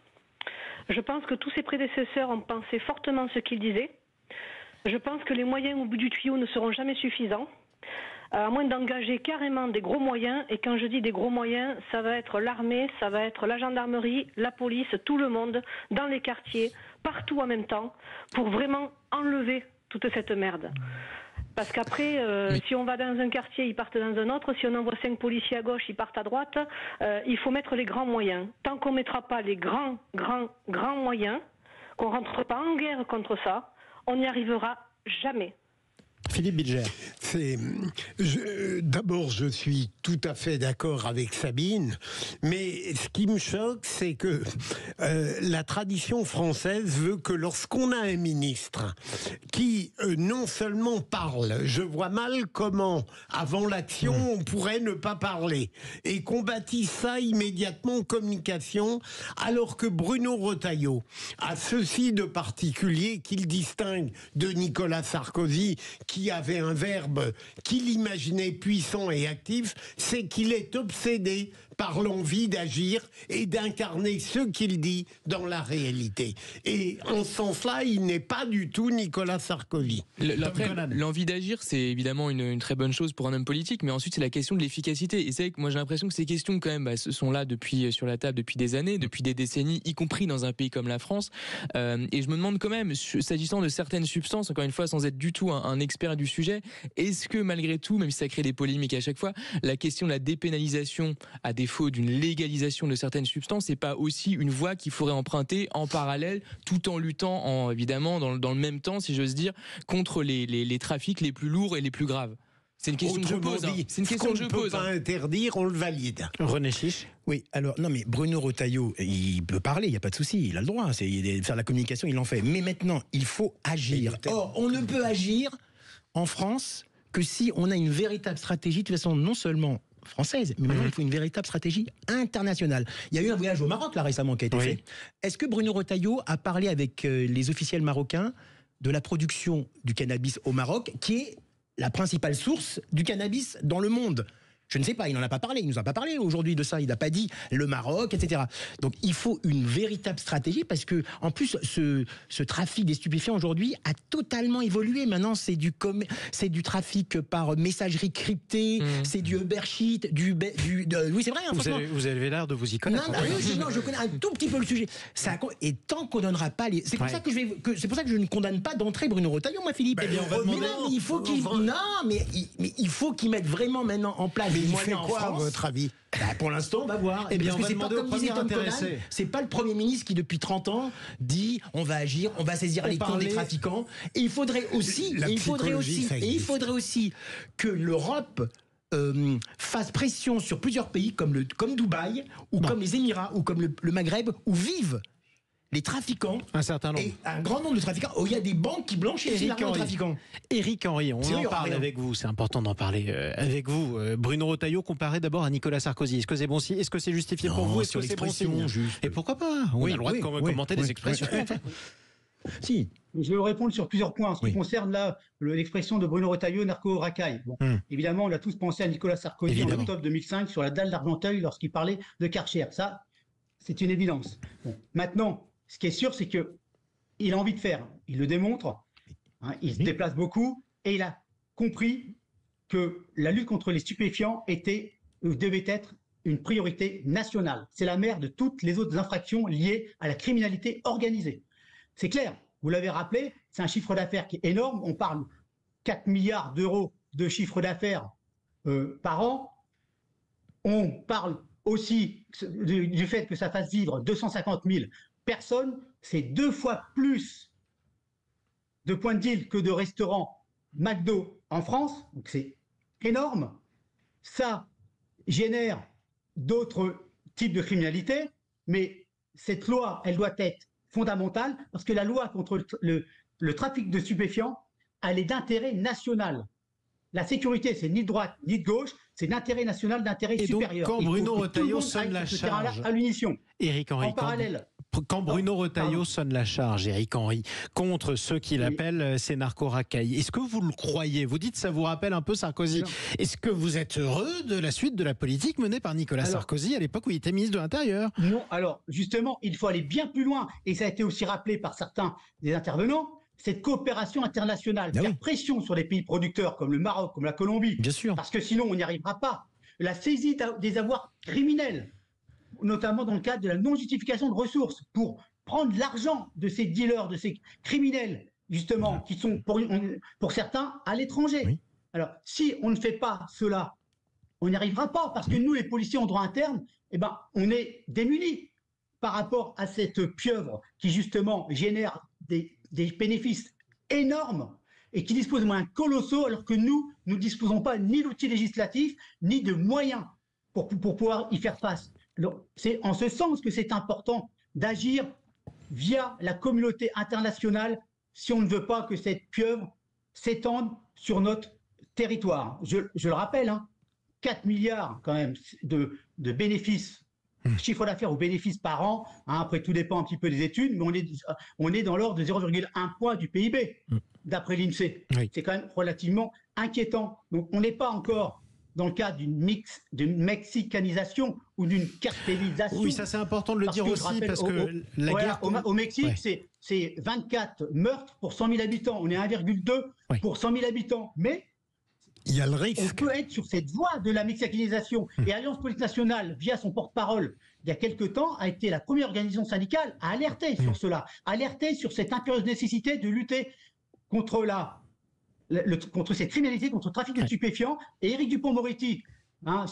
Je pense que tous ses prédécesseurs ont pensé fortement ce qu'il disait. Je pense que les moyens au bout du tuyau ne seront jamais suffisants, à moins d'engager carrément des gros moyens. Et quand je dis des gros moyens, ça va être l'armée, ça va être la gendarmerie, la police, tout le monde, dans les quartiers, partout en même temps, pour vraiment enlever toute cette merde. Parce qu'après, si on va dans un quartier, ils partent dans un autre. Si on envoie 5 policiers à gauche, ils partent à droite. Il faut mettre les grands moyens. Tant qu'on ne mettra pas les grands moyens, qu'on ne rentre pas en guerre contre ça, on n'y arrivera jamais. Philippe Bilger. D'abord, je suis tout à fait d'accord avec Sabine, mais ce qui me choque, c'est que la tradition française veut que lorsqu'on a un ministre qui non seulement parle, je vois mal comment, avant l'action, on pourrait ne pas parler, et qu'on bâtisse ça immédiatement communication, alors que Bruno Retailleau a ceci de particulier qu'il distingue de Nicolas Sarkozy, qui avait un verbe qu'il imaginait puissant et actif, c'est qu'il est obsédé par l'envie d'agir et d'incarner ce qu'il dit dans la réalité. Et en ce sens-là, il n'est pas du tout Nicolas Sarkozy. L'envie d'agir, c'est évidemment une très bonne chose pour un homme politique, mais ensuite c'est la question de l'efficacité. Et c'est vrai que moi j'ai l'impression que ces questions quand même sont là sur la table depuis des années, depuis des décennies, y compris dans un pays comme la France. Et je me demande quand même, s'agissant de certaines substances, encore une fois sans être du tout un expert du sujet, est-ce que malgré tout, même si ça crée des polémiques à chaque fois, la question de la dépénalisation à défaut d'une légalisation de certaines substances, c'est pas aussi une voie qu'il faudrait emprunter en parallèle, tout en luttant évidemment dans le même temps, si j'ose dire, contre les trafics les plus lourds et les plus graves? C'est une question que je pose. C'est une question que je pose. On ne peut pas interdire, on le valide. René Chiche. Oui, alors, non, mais Bruno Retailleau, il peut parler, il n'y a pas de souci, il a le droit. Faire la communication, il en fait. Mais maintenant, il faut agir. Or, on ne peut agir en France que si on a une véritable stratégie, de toute façon, non seulement française, mais maintenant il faut une véritable stratégie internationale. Il y a eu un voyage au Maroc là récemment qui a été fait. Est-ce que Bruno Retailleau a parlé avec les officiels marocains de la production du cannabis au Maroc, qui est la principale source du cannabis dans le monde? Je ne sais pas, il n'en a pas parlé, il nous a pas parlé aujourd'hui de ça, il n'a pas dit le Maroc, etc. Donc il faut une véritable stratégie parce que, en plus, ce trafic des stupéfiants aujourd'hui a totalement évolué. Maintenant, c'est du trafic par messagerie cryptée, c'est du Uber Sheet, oui, c'est vrai. Hein, vous avez l'air de vous y connaître. Non, je connais un tout petit peu le sujet. Et tant qu'on donnera pas les, c'est pour ça que c'est pour ça que je ne condamne pas d'entrée Bruno Retailleau, moi, Philippe. Il faut qu'il mette vraiment maintenant en place. Mais il fait quoi, à votre avis? Pour l'instant, on va voir. Eh bien, parce que c'est pas comme disait Tom Conan, c'est pas le Premier ministre qui, depuis 30 ans, dit on va agir, on va saisir les comptes des trafiquants. Et il faudrait aussi, que l'Europe fasse pression sur plusieurs pays comme Dubaï, ou comme les Émirats, ou comme le Maghreb, où vivent les trafiquants, un grand nombre de trafiquants, il y a des banques qui blanchissent l'argent des trafiquants. Éric Henry, on en parle avec vous, c'est important d'en parler avec vous. Bruno Retailleau comparé d'abord à Nicolas Sarkozy. Est-ce que c'est bon signe? Est-ce que c'est justifié pour vous? Est-ce que c'est bon signe? Et pourquoi pas? On a le droit de commenter des expressions. Si, je vais vous répondre sur plusieurs points. En ce qui concerne là l'expression de Bruno Retailleau, narco-racaille. Bon, évidemment, on a tous pensé à Nicolas Sarkozy en octobre 2005 sur la dalle d'Argenteuil lorsqu'il parlait de Karcher. Ça, c'est une évidence. Bon, maintenant, ce qui est sûr, c'est qu'il a envie de faire. Il le démontre. Hein, il se déplace beaucoup et il a compris que la lutte contre les stupéfiants devait être une priorité nationale. C'est la mère de toutes les autres infractions liées à la criminalité organisée. C'est clair. Vous l'avez rappelé, c'est un chiffre d'affaires qui est énorme. On parle 4 milliards d'euros de chiffre d'affaires par an. On parle aussi du fait que ça fasse vivre 250 000 personnes, c'est 2 fois plus de points de deal que de restaurants McDo en France, donc c'est énorme. Ça génère d'autres types de criminalité, mais cette loi, elle doit être fondamentale, parce que la loi contre le trafic de stupéfiants, elle est d'intérêt national. La sécurité, c'est ni de droite ni de gauche, c'est d'intérêt national, d'intérêt supérieur. Quand Bruno Retailleau sonne la charge, à l'unition. Éric Henry, en parallèle. Quand Bruno Retailleau sonne la charge, Éric Henry, contre ceux qu'il appelle ces narco-racailles, est-ce que vous le croyez? Vous dites ça vous rappelle un peu Sarkozy. Est-ce que vous êtes heureux de la suite de la politique menée par Nicolas Sarkozy à l'époque où il était ministre de l'Intérieur? Non, alors justement, il faut aller bien plus loin. Et ça a été aussi rappelé par certains des intervenants. Cette coopération internationale, faire pression sur les pays producteurs comme le Maroc, comme la Colombie, bien sûr, parce que sinon on n'y arrivera pas. La saisie des avoirs criminels, notamment dans le cadre de la non-justification de ressources, pour prendre l'argent de ces dealers, de ces criminels, justement, qui sont pour certains à l'étranger. Oui. Alors, si on ne fait pas cela, on n'y arrivera pas, parce que nous, les policiers en droit interne, eh ben, on est démunis par rapport à cette pieuvre qui, justement, génère des bénéfices énormes et qui dispose de moyens colossaux, alors que nous ne disposons pas ni d'outils législatifs, ni de moyens pour pouvoir y faire face. C'est en ce sens que c'est important d'agir via la communauté internationale si on ne veut pas que cette pieuvre s'étende sur notre territoire. Je le rappelle, 4 milliards quand même de bénéfices, chiffre d'affaires ou bénéfices par an, après tout dépend un petit peu des études, mais on est dans l'ordre de 0,1 point du PIB, d'après l'INSEE. Oui. C'est quand même relativement inquiétant. Donc on n'est pas encore dans le cadre d'une mexicanisation ou d'une cartélisation. Oui, ça c'est important de le dire aussi, parce que la guerre... Au Mexique, c'est 24 meurtres pour 100 000 habitants. On est à 1,2 pour 100 000 habitants. Mais il y a le risque. On peut être sur cette voie de la mexicanisation. Et Alliance Police Nationale, via son porte-parole, il y a quelque temps, a été la première organisation syndicale à alerter sur cela, à alerter sur cette impérieuse nécessité de lutter contre contre cette criminalité, contre le trafic de stupéfiants. Et Éric Dupond-Moretti,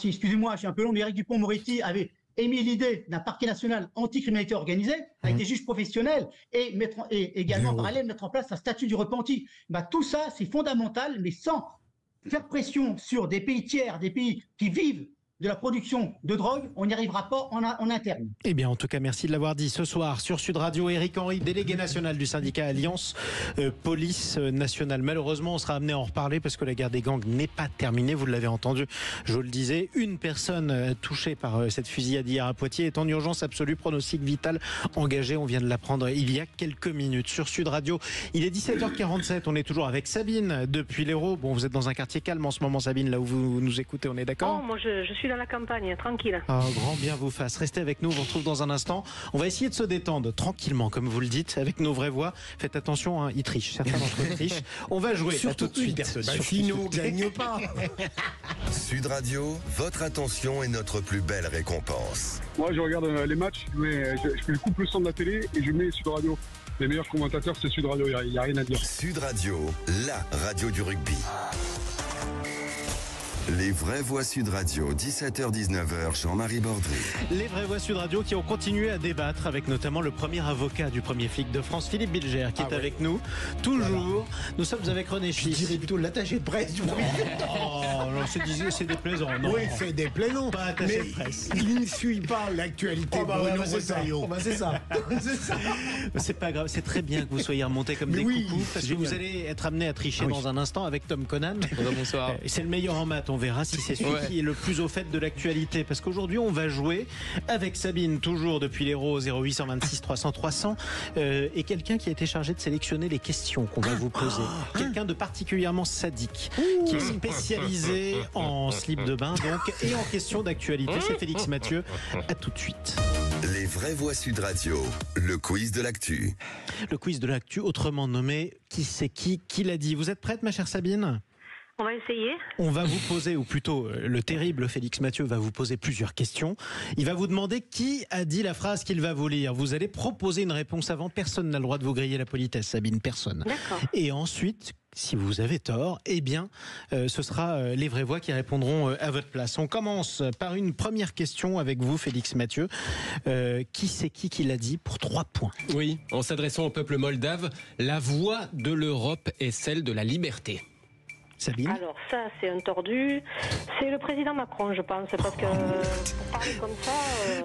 excusez-moi, je suis un peu long, mais Éric Dupond-Moretti avait émis l'idée d'un parquet national anti-criminalité organisée avec des juges professionnels et également en parallèle mettre en place un statut du repenti. Tout ça, c'est fondamental, mais sans faire pression sur des pays tiers, des pays qui vivent de la production de drogue, on n'y arrivera pas en interne. Eh bien, en tout cas, merci de l'avoir dit. Ce soir, sur Sud Radio, Éric Henry, délégué national du syndicat Alliance Police Nationale. Malheureusement, on sera amené à en reparler parce que la guerre des gangs n'est pas terminée. Vous l'avez entendu, je vous le disais. Une personne touchée par cette fusillade hier à Poitiers est en urgence absolue, pronostic vital engagé. On vient de l'apprendre il y a quelques minutes. Sur Sud Radio, il est 17h47. On est toujours avec Sabine depuis l'Hérault. Bon, vous êtes dans un quartier calme en ce moment, Sabine, là où vous nous écoutez. On est d'accord? Moi, je suis dans la campagne, tranquille. Grand bien vous fasse. Restez avec nous, on vous retrouve dans un instant. On va essayer de se détendre tranquillement, comme vous le dites, avec nos vraies voix. Faites attention, ils trichent. Certains d'entre eux trichent. On va jouer surtout tout de suite. Sinon, on ne gagne pas. Sud Radio, votre attention est notre plus belle récompense. Moi, je regarde les matchs, mais je fais le couple son de la télé et je mets Sud Radio. Les meilleurs commentateurs, c'est Sud Radio, il n'y a rien à dire. Sud Radio, la radio du rugby. Les vraies voix Sud Radio, 17h-19h, Jean-Marie Bordry. Les vraies voix Sud Radio qui ont continué à débattre avec notamment le premier avocat du premier flic de France, Philippe Bilger, qui est avec nous. Toujours. Nous sommes avec René Schiss. Je dirais plutôt l'attaché de presse du premier flic. C'est déplaisant. Non. Oui, c'est déplaisant. Pas attaché de presse. Il ne suit pas l'actualité. C'est ça. C'est pas grave. C'est très bien que vous soyez remontés comme des coucous, parce que vous allez être amené à tricher dans un instant avec Tom Conan. Bonsoir. C'est le meilleur en maths. On verra si c'est celui qui est le plus au fait de l'actualité. Parce qu'aujourd'hui, on va jouer avec Sabine, toujours depuis l'Hérault, 0826 300 300, et quelqu'un qui a été chargé de sélectionner les questions qu'on va vous poser. Quelqu'un de particulièrement sadique, qui est spécialisé en slip de bain, donc, et en questions d'actualité. C'est Félix Mathieu. À tout de suite. Les vraies voix Sud Radio, le quiz de l'actu. Le quiz de l'actu, autrement nommé Qui c'est qui l'a dit. Vous êtes prête, ma chère Sabine ? On va essayer. On va vous poser, ou plutôt le terrible Félix Mathieu va vous poser plusieurs questions. Il va vous demander qui a dit la phrase qu'il va vous lire. Vous allez proposer une réponse avant. Personne n'a le droit de vous griller la politesse, Sabine, personne. D'accord. Et ensuite, si vous avez tort, eh bien, ce sera les vraies voix qui répondront à votre place. On commence par une première question avec vous, Félix Mathieu. Qui c'est qui l'a dit pour 3 points? Oui, en s'adressant au peuple moldave, la voix de l'Europe est celle de la liberté. Sabine? Alors ça, c'est un tordu. C'est le président Macron, je pense, parce que pour parler comme ça...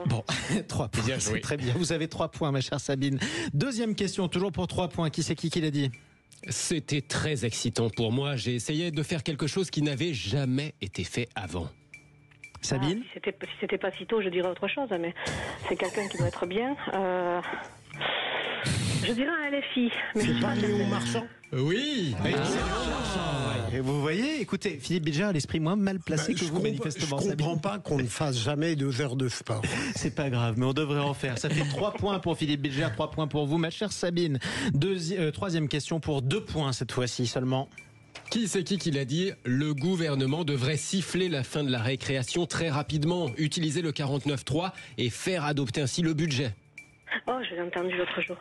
Bon, 3 points, c'est très bien. Vous avez 3 points, ma chère Sabine. Deuxième question, toujours pour 3 points. Qui c'est qui l'a dit? C'était très excitant pour moi. J'ai essayé de faire quelque chose qui n'avait jamais été fait avant. Sabine ? Si c'était pas si tôt, je dirais autre chose, mais c'est quelqu'un qui doit être bien. Je dirais un LFI. C'est pas Léon Marchand ? Oui. Et vous voyez, écoutez, Philippe Bilger a l'esprit moins mal placé que vous, manifestement. Je comprends pas qu'on ne fasse jamais 2 heures de sport. C'est pas grave, mais on devrait en faire. Ça fait 3 points pour Philippe Bilger, 3 points pour vous, ma chère Sabine. Troisième question pour 2 points cette fois-ci seulement. Qui c'est qui l'a dit? Le gouvernement devrait siffler la fin de la récréation très rapidement, utiliser le 49.3 et faire adopter ainsi le budget. Oh, je l'ai entendu l'autre jour.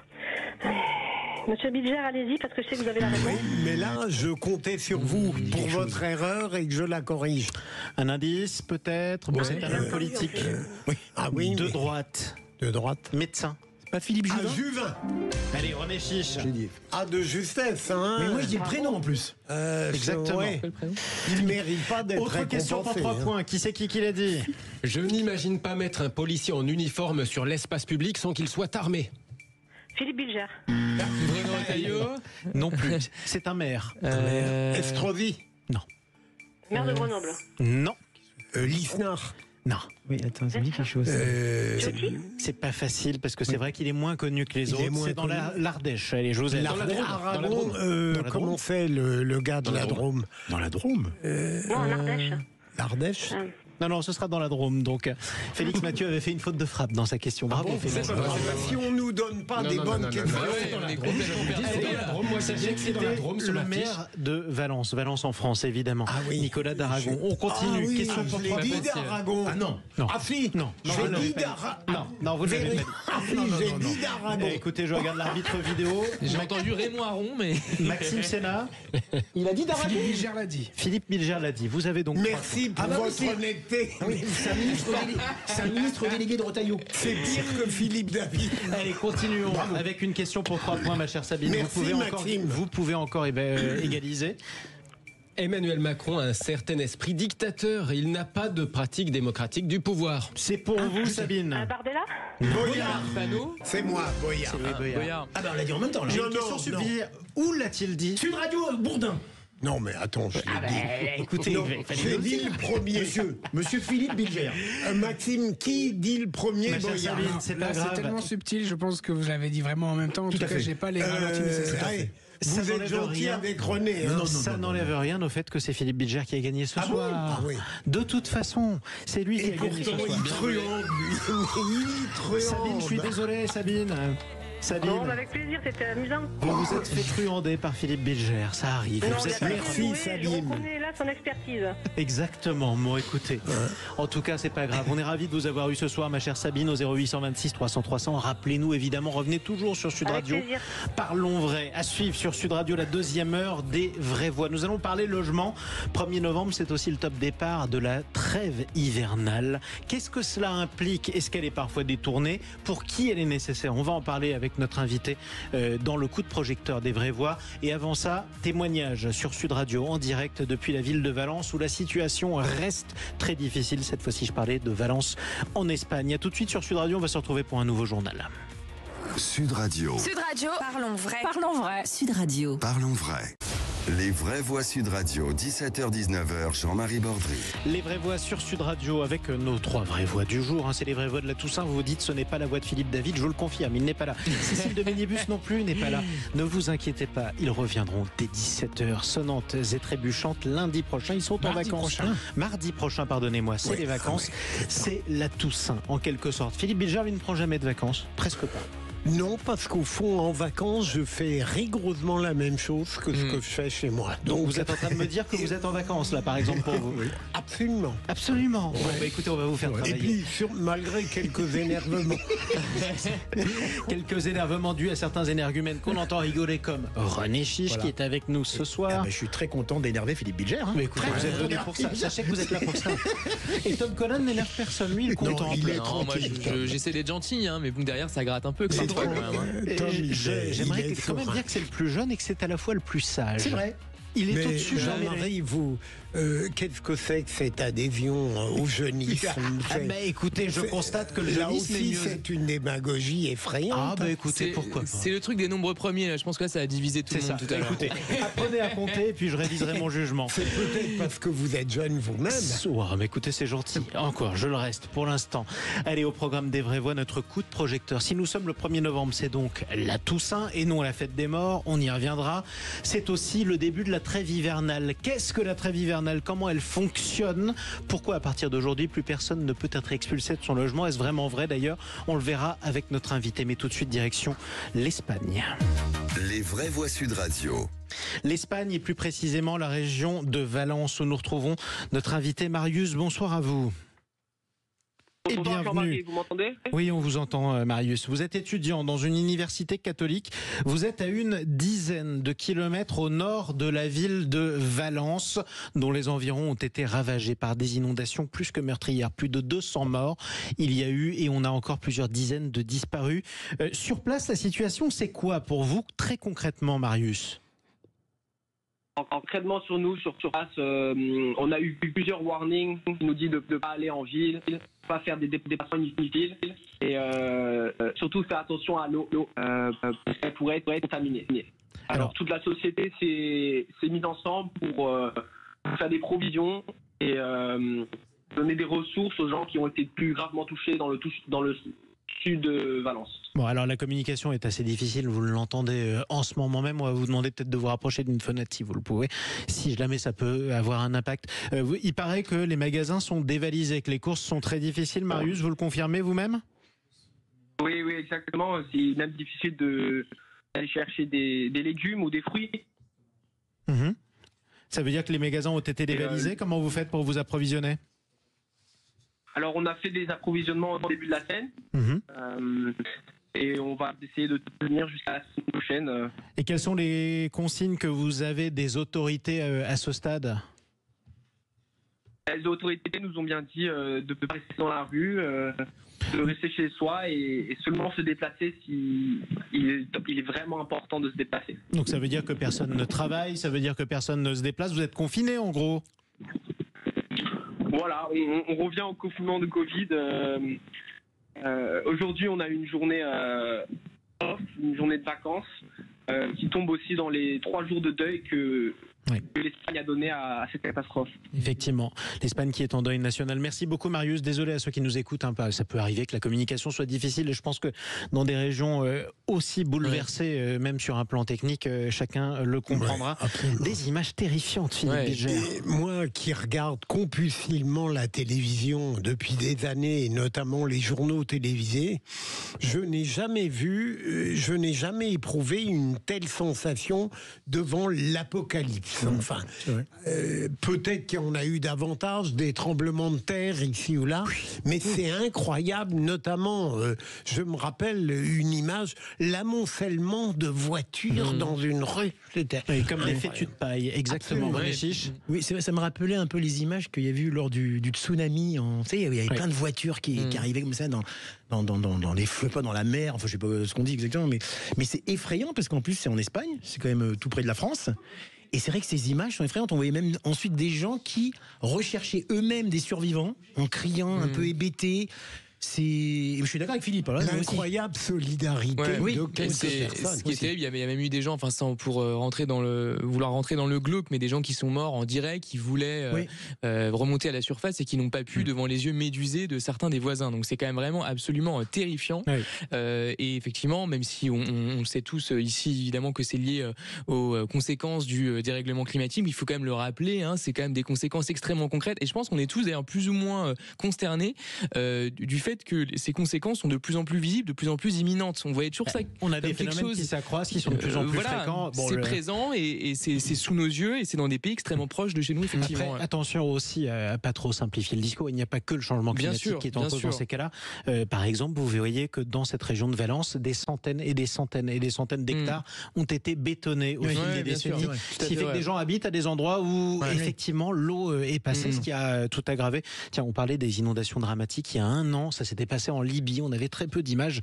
Monsieur Bilger, allez-y, parce que je sais que vous avez la réponse. Oui, mais là, je comptais sur vous pour votre erreur et que je la corrige. Un indice, peut-être. Bon, c'est un homme politique. Oui. Ah oui. De droite. De droite. Médecin. Pas Philippe Juvin. Ah, Juvin. Allez, René Chiche. J'ai dit. Ah, de justesse, hein. Mais moi, je dis le prénom en plus. Exactement. Ouais. Il ne mérite pas d'être Autre question pour 3 points. Qui c'est qui l'a dit? Je n'imagine pas mettre un policier en uniforme sur l'espace public sans qu'il soit armé. Philippe Bilger. Bruno Retailleau. Non plus. C'est un maire. Estrosi. Non. Maire de Grenoble. Non. Lisnard. Non. Oui, attends, ça me dit quelque chose. C'est pas facile parce que c'est vrai qu'il est moins connu que les Il est autres. moins C'est dans connu. l'Ardèche. Allez, Joseph. Aragon, comment fait le gars de la Drôme? Dans la Drôme Non, en Ardèche. L'Ardèche? Non, ce sera dans la Drôme. Donc, Félix Mathieu avait fait une faute de frappe dans sa question. Bravo, Félix. Si on nous donne pas des bonnes questions. Moi, sachez que c'était le maire de Valence. Valence en France, évidemment. Ah oui. Nicolas d'Aragon. On continue. Ah oui, Question pour je l'ai 3 dit points. d'Aragon. Ah non. Ah si. Non. J'ai dit d'Aragon. Non, vous l'avez pas dit. Ah si, j'ai dit d'Aragon. Écoutez, je regarde l'arbitre vidéo. J'ai entendu Raymond Aron, mais. Maxime Sénat. Il a dit d'Aragon. Philippe Bilger l'a dit. Philippe Bilger l'a dit. Vous avez donc. Merci pour votre honnêteté. C'est un ministre délégué de Retailleau. C'est pire que Philippe David. Allez, continuons avec une question pour 3 points, ma chère Sabine. Merci, Maxime. Vous pouvez encore égaliser. Emmanuel Macron a un certain esprit dictateur et il n'a pas de pratique démocratique du pouvoir. C'est pour vous, Sabine. Bardella. Boyard. Panneau. C'est moi, Boyard. Boyard. Ah ben on l'a dit en même temps là. J'ai une question subsidiaire. Où l'a-t-il dit? Sud Radio Bourdin. Non, mais attends, je l'ai dit. Écoutez, Non, j'ai dit le premier. Monsieur Philippe Bilger. Maxime, qui dit le premier? Ma chère Boyard. Sabine, c'est pas Là, c'est grave. tellement subtil, je pense que vous l'avez dit vraiment en même temps. En tout cas, j'ai pas les ralentis nécessaires. Allez, Ça vous êtes n'enlève gentil rien. avec René. hein. Ça n'enlève rien au fait que c'est Philippe Bilger qui a gagné ce soir. Ah oui. De toute façon, c'est lui qui Et a gagné ce pourtant, soir. il truande, lui. Il truande. Sabine, je suis désolé, Sabine. Sabine, Bon, avec plaisir, c'était amusant. vous vous êtes fait truander par Philippe Bilger, ça arrive. Non, Vous il êtes- a pas Merci, joué, Sabine. Je reconnais là son expertise. Exactement, bon écoutez. En tout cas, c'est pas grave. On est ravis de vous avoir eu ce soir, ma chère Sabine, au 0826 300 300. Rappelez-nous évidemment, revenez toujours sur Sud Avec Radio. plaisir. Parlons vrai. À suivre sur Sud Radio, la 2e heure des vraies voix. Nous allons parler logement. 1er novembre, c'est aussi le top départ de la trêve hivernale. Qu'est-ce que cela implique? Est-ce qu'elle est parfois détournée? Pour qui elle est nécessaire? On va en parler avec notre invité dans le coup de projecteur des vraies voix. Et avant ça, témoignage sur Sud Radio en direct depuis la ville de Valence où la situation reste très difficile. Cette fois-ci, je parlais de Valence en Espagne. À tout de suite sur Sud Radio, on va se retrouver pour un nouveau journal. Sud Radio. Sud Radio, parlons vrai. Parlons vrai. Sud Radio. Parlons vrai. Les vraies voix Sud Radio, 17h-19h, Jean-Marie Bordry. Les vraies voix sur Sud Radio avec nos 3 vraies voix du jour. C'est les vraies voix de la Toussaint. Vous vous dites ce n'est pas la voix de Philippe David, je vous le confirme, il n'est pas là. Cécile de Ménibus non plus n'est pas là. Ne vous inquiétez pas, ils reviendront dès 17h, sonnantes et trébuchantes lundi prochain. Ils sont en vacances. Mardi prochain, pardonnez-moi, c'est les vacances. C'est la Toussaint en quelque sorte. Philippe Bilger, il ne prend jamais de vacances, presque pas. Non, parce qu'au fond, en vacances, je fais rigoureusement la même chose que ce que je fais chez moi. Donc vous êtes en train de me dire que vous êtes en vacances là, par exemple, pour vous? Absolument. Absolument. Bon, bah, écoutez, on va vous faire Et travailler. puis, malgré quelques énervements. Quelques énervements dus à certains énergumènes qu'on entend rigoler comme René Chiche qui est avec nous ce soir. Je suis très content d'énerver Philippe Bilger. Hein. Mais écoutez, vous êtes venu pour ça. Sachez que vous êtes là pour ça. Et Tom Collin n'énerve personne. Lui, il contemple. Non, moi, j'essaie d'être gentil, hein, mais bon, derrière, ça gratte un peu. J'aimerais quand même dire que c'est le plus jeune et que c'est à la fois le plus sage. C'est vrai. Il est au-dessus, Jean-Marie, vous, qu'est-ce que c'est que cette adhésion au jeunisme? Mais écoutez, je constate que le là jeunisme aussi, c'est une démagogie effrayante. Écoutez, pourquoi pas. C'est le truc des nombres premiers. Je pense que là, ça a divisé tout le monde tout à l'heure. Écoutez, apprenez à compter, et puis je réviserai mon jugement. C'est peut-être parce que vous êtes jeune vous-même. Mais écoutez, c'est gentil. Encore, je le reste pour l'instant. Allez, au programme des vraies voix, notre coup de projecteur. Si nous sommes le 1er novembre, c'est donc la Toussaint et non la fête des morts. On y reviendra. C'est aussi le début de la trêve hivernale. Qu'est-ce que la trêve hivernale? Comment elle fonctionne? Pourquoi à partir d'aujourd'hui, plus personne ne peut être expulsé de son logement? Est-ce vraiment vrai d'ailleurs? On le verra avec notre invité. Mais tout de suite, direction l'Espagne. Les vraies voix Sud Radio. L'Espagne et plus précisément la région de Valence où nous retrouvons notre invité Marius. Bonsoir à vous. Et bienvenue. Vous m'entendez? Oui, on vous entend, Marius. Vous êtes étudiant dans une université catholique. Vous êtes à une dizaine de kilomètres au nord de la ville de Valence, dont les environs ont été ravagés par des inondations plus que meurtrières. Plus de 200 morts il y a eu et on a encore plusieurs dizaines de disparus. Sur place, la situation, c'est quoi pour vous, très concrètement, Marius? Concrètement sur nous, sur place, on a eu plusieurs warnings qui nous disent de ne pas aller en ville, pas faire des déplacements inutiles et surtout faire attention à l'eau, elle pourrait être contaminée. Alors toute la société s'est mise ensemble pour faire des provisions et donner des ressources aux gens qui ont été plus gravement touchés dans le sud de Valence. Bon, alors la communication est assez difficile, vous l'entendez en ce moment même. On va vous demander peut-être de vous rapprocher d'une fenêtre si vous le pouvez, si jamais ça peut avoir un impact. Il paraît que les magasins sont dévalisés, que les courses sont très difficiles. Marius, vous le confirmez vous-même? Oui, exactement. C'est même difficile d'aller chercher des légumes ou des fruits. Ça veut dire que les magasins ont été dévalisés. Comment vous faites pour vous approvisionner? Alors, on a fait des approvisionnements au début de la semaine. Et on va essayer de tenir jusqu'à la semaine prochaine. Et quelles sont les consignes que vous avez des autorités à ce stade? Les autorités nous ont bien dit de ne pas rester dans la rue, de rester chez soi et seulement se déplacer si il est vraiment important de se déplacer. Donc ça veut dire que personne ne travaille, ça veut dire que personne ne se déplace, vous êtes confiné en gros? Voilà, on revient au confinement de Covid. Aujourd'hui, on a une journée off, une journée de vacances, qui tombe aussi dans les 3 jours de deuil que l'Espagne a donné à cette catastrophe. Effectivement, l'Espagne qui est en deuil national. Merci beaucoup Marius, désolé à ceux qui nous écoutent, ça peut arriver que la communication soit difficile et je pense que dans des régions aussi bouleversées, même sur un plan technique, chacun le comprendra. Des images terrifiantes, Philippe Bilger. Moi qui regarde compulsivement la télévision depuis des années, et notamment les journaux télévisés, je n'ai jamais éprouvé une telle sensation devant l'apocalypse. Enfin, peut-être qu'il y en a eu davantage, des tremblements de terre ici ou là, mais c'est incroyable, notamment, je me rappelle une image, l'amoncellement de voitures dans une rue. Comme des fétus de paille, exactement. Oui, c'est vrai, ça me rappelait un peu les images qu'il y a eu lors du tsunami. Tu sais, il y avait plein de voitures qui arrivaient comme ça dans les fleuves, pas dans la mer, enfin je sais pas ce qu'on dit exactement, mais c'est effrayant parce qu'en plus c'est en Espagne, c'est quand même tout près de la France. Et c'est vrai que ces images sont effrayantes. On voyait même ensuite des gens qui recherchaient eux-mêmes des survivants en criant un peu hébétés. Je suis d'accord avec Philippe. L'incroyable solidarité de quelques personnes. Ce qui est terrible, il y a même eu des gens, sans pour vouloir rentrer dans le glauque, mais des gens qui sont morts en direct, qui voulaient remonter à la surface et qui n'ont pas pu devant les yeux médusés de certains des voisins. Donc c'est quand même vraiment absolument terrifiant. Et effectivement, même si on sait tous ici évidemment que c'est lié aux conséquences du dérèglement climatique, il faut quand même le rappeler, c'est quand même des conséquences extrêmement concrètes. Et je pense qu'on est tous d'ailleurs plus ou moins consternés du fait que ces conséquences sont de plus en plus visibles, de plus en plus imminentes. On voyait toujours ça. On a des phénomènes qui s'accroissent, qui sont de plus en plus fréquents. C'est présent et c'est sous nos yeux et c'est dans des pays extrêmement proches de chez nous, effectivement. Après, attention aussi à pas trop simplifier le discours. Il n'y a pas que le changement climatique qui est en cause dans ces cas-là. Par exemple, vous verriez que dans cette région de Valence, des centaines et des centaines et des centaines d'hectares ont été bétonnés au fil des décennies. Ce qui fait que des gens habitent à des endroits où effectivement l'eau est passée, ce qui a tout aggravé. Tiens, on parlait des inondations dramatiques il y a un an. Ça s'était passé en Libye. On avait très peu d'images.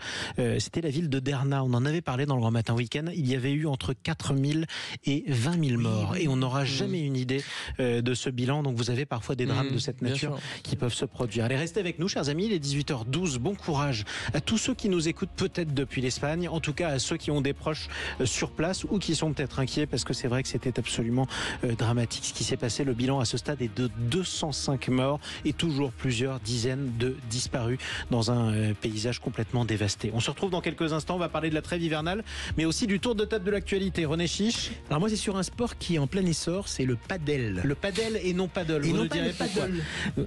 C'était la ville de Derna. On en avait parlé dans le Grand Matin Week-end. Il y avait eu entre 4 000 et 20 000 morts. Et on n'aura jamais une idée de ce bilan. Donc vous avez parfois des drames de cette nature qui peuvent se produire. Allez, restez avec nous, chers amis. Il est 18h12. Bon courage à tous ceux qui nous écoutent peut-être depuis l'Espagne. En tout cas, à ceux qui ont des proches sur place ou qui sont peut-être inquiets parce que c'est vrai que c'était absolument dramatique ce qui s'est passé. Le bilan à ce stade est de 205 morts et toujours plusieurs dizaines de disparus dans un paysage complètement dévasté. On se retrouve dans quelques instants. On va parler de la trêve hivernale, mais aussi du tour de table de l'actualité. René Chiche. Alors moi, c'est sur un sport qui est en plein essor, c'est le padel. Le padel et non paddle. Et vous non nous pas direz le pourquoi. paddle.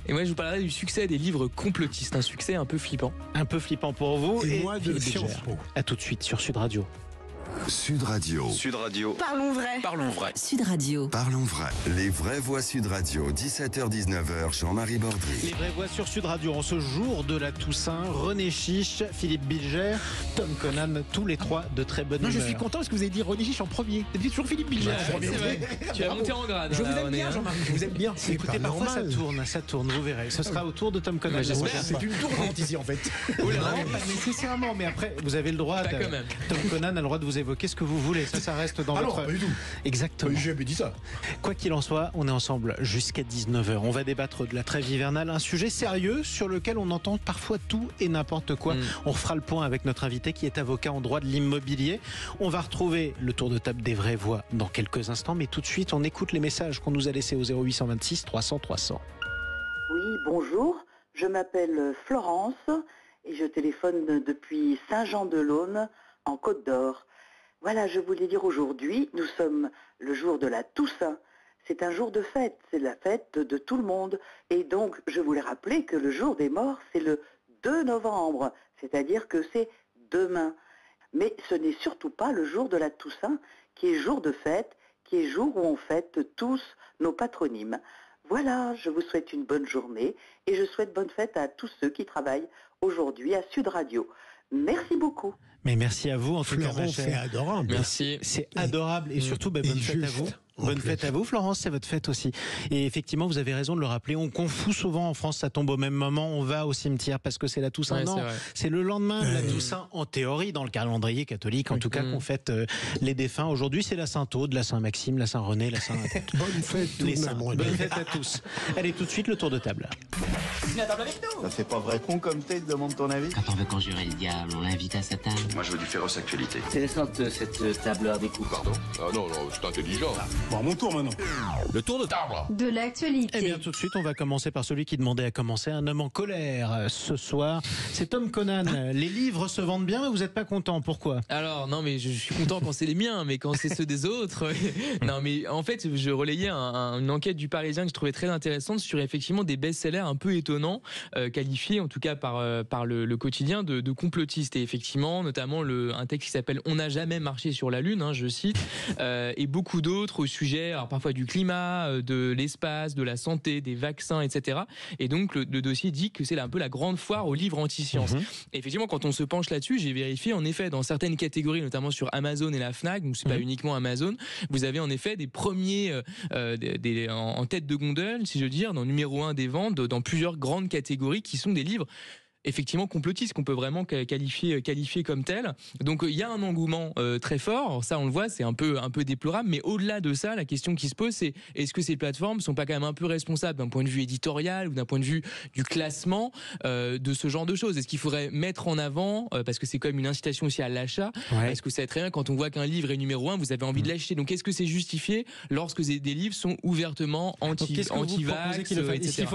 Et moi, je vous parlerai du succès des livres complotistes. Un succès un peu flippant. Un peu flippant pour vous. Et moi de Philippe Sciences Bilger. Po. À tout de suite sur Sud Radio. Sud Radio. Sud Radio. Parlons vrai. Parlons vrai. Sud Radio. Parlons vrai. Les vraies voix Sud Radio, 17h-19h, Jean-Marie Bordry. Les vraies voix sur Sud Radio en ce jour de la Toussaint. René Chiche, Philippe Bilger, Tom Conan, tous les trois de très bonne Non, humeur. je suis content parce que vous avez dit René Chiche en premier. Vous avez toujours Philippe Bilger en premier. C'est vrai. Tu vas monter en grade. Je hein, vous aime René, bien, hein. Jean-Marie. Je vous aime bien. Écoutez, parfois ça tourne, vous verrez. Ce sera au tour de Tom Conan. Bah, j'espère. C'est une tournante ici en fait. Non, pas nécessairement, mais après, vous avez le droit. Pas quand même. Tom Conan a le droit de vous évoquer ce que vous voulez. Ça reste dans votre. Pas du tout. Exactement. J'ai jamais dit ça. Quoi qu'il en soit, on est ensemble jusqu'à 19h. On va débattre de la trêve hivernale, un sujet sérieux sur lequel on entend parfois tout et n'importe quoi. On refera le point avec notre invité qui est avocat en droit de l'immobilier. On va retrouver le tour de table des vraies voix dans quelques instants, mais tout de suite, on écoute les messages qu'on nous a laissés au 0826 300 300. Oui, bonjour. Je m'appelle Florence et je téléphone depuis Saint-Jean-de-Laune en Côte d'Or. Voilà, je voulais dire aujourd'hui, nous sommes le jour de la Toussaint. C'est un jour de fête, c'est la fête de tout le monde. Et donc, je voulais rappeler que le jour des morts, c'est le 2 novembre, c'est-à-dire que c'est demain. Mais ce n'est surtout pas le jour de la Toussaint, qui est jour de fête, qui est jour où on fête tous nos patronymes. Voilà, je vous souhaite une bonne journée et je souhaite bonne fête à tous ceux qui travaillent aujourd'hui à Sud Radio. Merci beaucoup. Mais merci à vous en tout cas, ma Florence, c'est chère. adorable. Merci. C'est adorable et surtout bonne fête à vous. Bonne fête à vous, Florence, c'est votre fête aussi. Et effectivement, vous avez raison de le rappeler. On confond souvent en France, ça tombe au même moment. On va au cimetière parce que c'est la Toussaint. Ouais, non, c'est vrai. c'est le lendemain de la Toussaint, en théorie, dans le calendrier catholique, en tout cas, qu'on fête les défunts. Aujourd'hui, c'est la Saint-Aude, la Saint-Maxime, la Saint-René, la Saint. Bonne fête, tout les de saints. même, René. Bonne fête à tous. Allez, tout de suite, le tour de table. Ça fait pas vrai con comme t'es, demande ton avis. Quand on veut conjurer le diable, on l'invite à sa table. Moi je veux du féroce actualité. C'est récente cette table à des coups. Pardon? Ah non, c'est intelligent. Bon, à mon tour maintenant. Le tour de table. De l'actualité. Eh bien, tout de suite, on va commencer par celui qui demandait à commencer, un homme en colère. Ce soir, c'est Tom Conan. Les livres se vendent bien, mais vous n'êtes pas content. Pourquoi? Alors, non, mais je suis content quand c'est les miens, mais quand c'est ceux des autres. Non, mais en fait, je relayais une enquête du Parisien que je trouvais très intéressante sur effectivement des best-sellers un peu étonnants, qualifiés en tout cas par le quotidien de complotistes. Et effectivement, notamment un texte qui s'appelle On n'a jamais marché sur la Lune, hein, je cite, et beaucoup d'autres au sujet, alors parfois du climat, de l'espace, de la santé, des vaccins, etc. Et donc, le dossier dit que c'est un peu la grande foire aux livres anti-sciences. Et effectivement, quand on se penche là-dessus, j'ai vérifié, en effet, dans certaines catégories, notamment sur Amazon et la Fnac, donc c'est pas uniquement Amazon, vous avez en effet des premiers en tête de gondole, si je veux dire, dans numéro 1 des ventes, dans plusieurs grandes catégories qui sont des livres effectivement complotistes qu'on peut vraiment qualifier comme tel. Donc il y a un engouement très fort. Alors, ça on le voit, c'est un peu déplorable, mais au-delà de ça, la question qui se pose, c'est est-ce que ces plateformes sont pas quand même un peu responsables d'un point de vue éditorial ou d'un point de vue du classement de ce genre de choses? Est-ce qu'il faudrait mettre en avant, parce que c'est quand même une incitation aussi à l'achat, parce que ça va très bien quand on voit qu'un livre est numéro 1, vous avez envie de l'acheter. Donc est-ce que c'est justifié lorsque des livres sont ouvertement anti-vax, etc.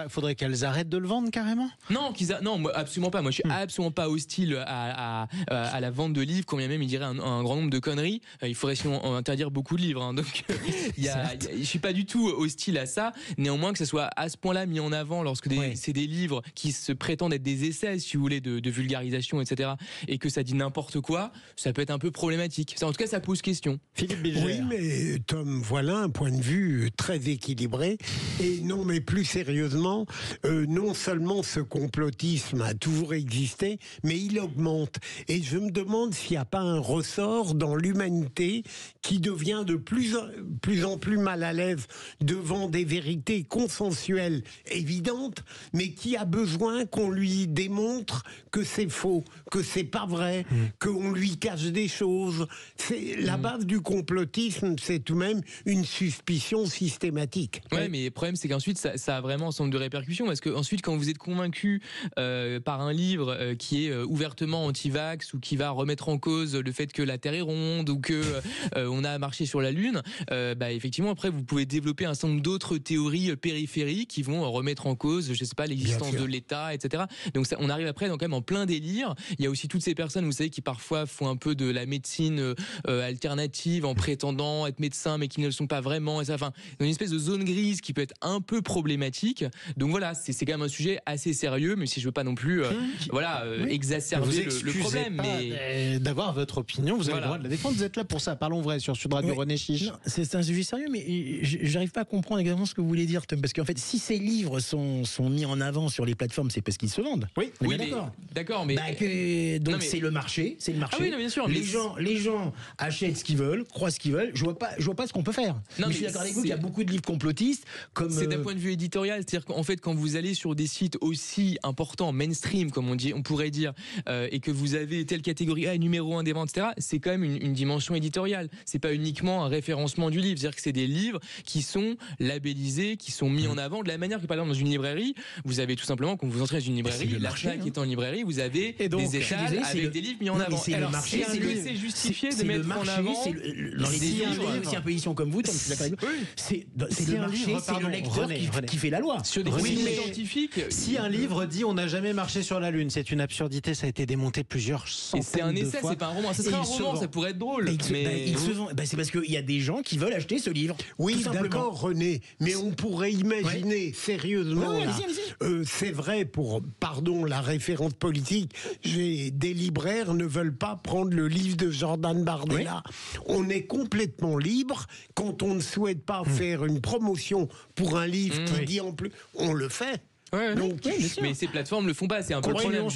Faudrait qu'elles arrêtent de le vendre carrément? Non, moi, absolument pas. Moi, je suis absolument pas hostile à la vente de livres, quand bien même il dirait un grand nombre de conneries. Il faudrait sinon interdire beaucoup de livres. Hein. Donc, je suis pas du tout hostile à ça. Néanmoins, que ça soit à ce point-là mis en avant lorsque c'est des livres qui se prétendent être des essais, si vous voulez, de vulgarisation, etc., et que ça dit n'importe quoi, ça peut être un peu problématique. En tout cas, ça pose question. Philippe Bilger. Oui, mais Tom, voilà un point de vue très équilibré. Et non, mais plus sérieusement, non seulement ce complotisme complotisme a toujours existé, mais il augmente. Et je me demande s'il n'y a pas un ressort dans l'humanité qui devient de plus en plus mal à l'aise devant des vérités consensuelles évidentes, mais qui a besoin qu'on lui démontre que c'est faux, que c'est pas vrai, qu'on lui cache des choses. C'est la base du complotisme, c'est tout de même une suspicion systématique. Ouais, mais le problème c'est qu'ensuite ça a vraiment un certain nombre de répercussions, parce que ensuite quand vous êtes convaincu par un livre qui est ouvertement anti-vax, ou qui va remettre en cause le fait que la Terre est ronde, ou que on a marché sur la Lune, effectivement après vous pouvez développer un certain nombre d'autres théories périphériques qui vont remettre en cause, je sais pas, l'existence de l'État, etc. Donc ça, on arrive après quand même en plein délire. Il y a aussi toutes ces personnes, vous savez, qui parfois font un peu de la médecine alternative en prétendant être médecin mais qui ne le sont pas vraiment, et ça, enfin, dans une espèce de zone grise qui peut être un peu problématique. Donc voilà, c'est quand même un sujet assez sérieux, mais si je veux pas non plus exacerber le problème. Mais d'avoir votre opinion, vous avez le droit de la défendre, vous êtes là pour ça. Parlons vrai sur Sud Radio. René Chiche. C'est un sujet sérieux, mais j'arrive pas à comprendre exactement ce que vous voulez dire, Tom, parce qu'en fait, si ces livres sont mis en avant sur les plateformes, c'est parce qu'ils se vendent. Oui, d'accord, mais donc c'est le marché, Ah oui, non, bien sûr. Les gens achètent ce qu'ils veulent, croient ce qu'ils veulent. Je vois pas ce qu'on peut faire. Non, mais je suis d'accord avec vous qu'il y a beaucoup de livres complotistes. C'est d'un point de vue éditorial, c'est-à-dire qu'en fait, quand vous allez sur des sites aussi importants, mainstream, comme on pourrait dire, et que vous avez telle catégorie A, numéro 1 des ventes, etc., c'est quand même une dimension éditoriale. C'est pas uniquement un référencement du livre, c'est-à-dire que c'est des livres qui sont labellisés, qui sont mis en avant de la manière que, par exemple, dans une librairie, vous avez tout simplement, quand vous entrez dans une librairie, la FNAC est en librairie, vous avez des étals avec des livres mis en avant. C'est le marché, c'est justifié de mettre en avant. Dans les livres, si un peu édition comme vous, Tom, c'est le marché, c'est le lecteur qui fait la loi. Sur des principes scientifiques. Si un livre dit on n'a jamais marché sur la Lune, c'est une absurdité, ça a été démonté plusieurs centaines de fois. Et c'est un essai, c'est pas un roman. Ça serait un roman, ça pourrait être drôle. C'est parce qu'il y a des gens qui veulent acheter ce livre. Oui, d'accord, René, mais on pourrait imaginer sérieusement, c'est vrai pour, la référence politique, des libraires ne veulent pas prendre le livre de Jordan Bardella. On est complètement libre quand on ne souhaite pas faire une promotion pour un livre qui dit en plus, on le fait. Mais ces plateformes le font pas, c'est un peu le problème.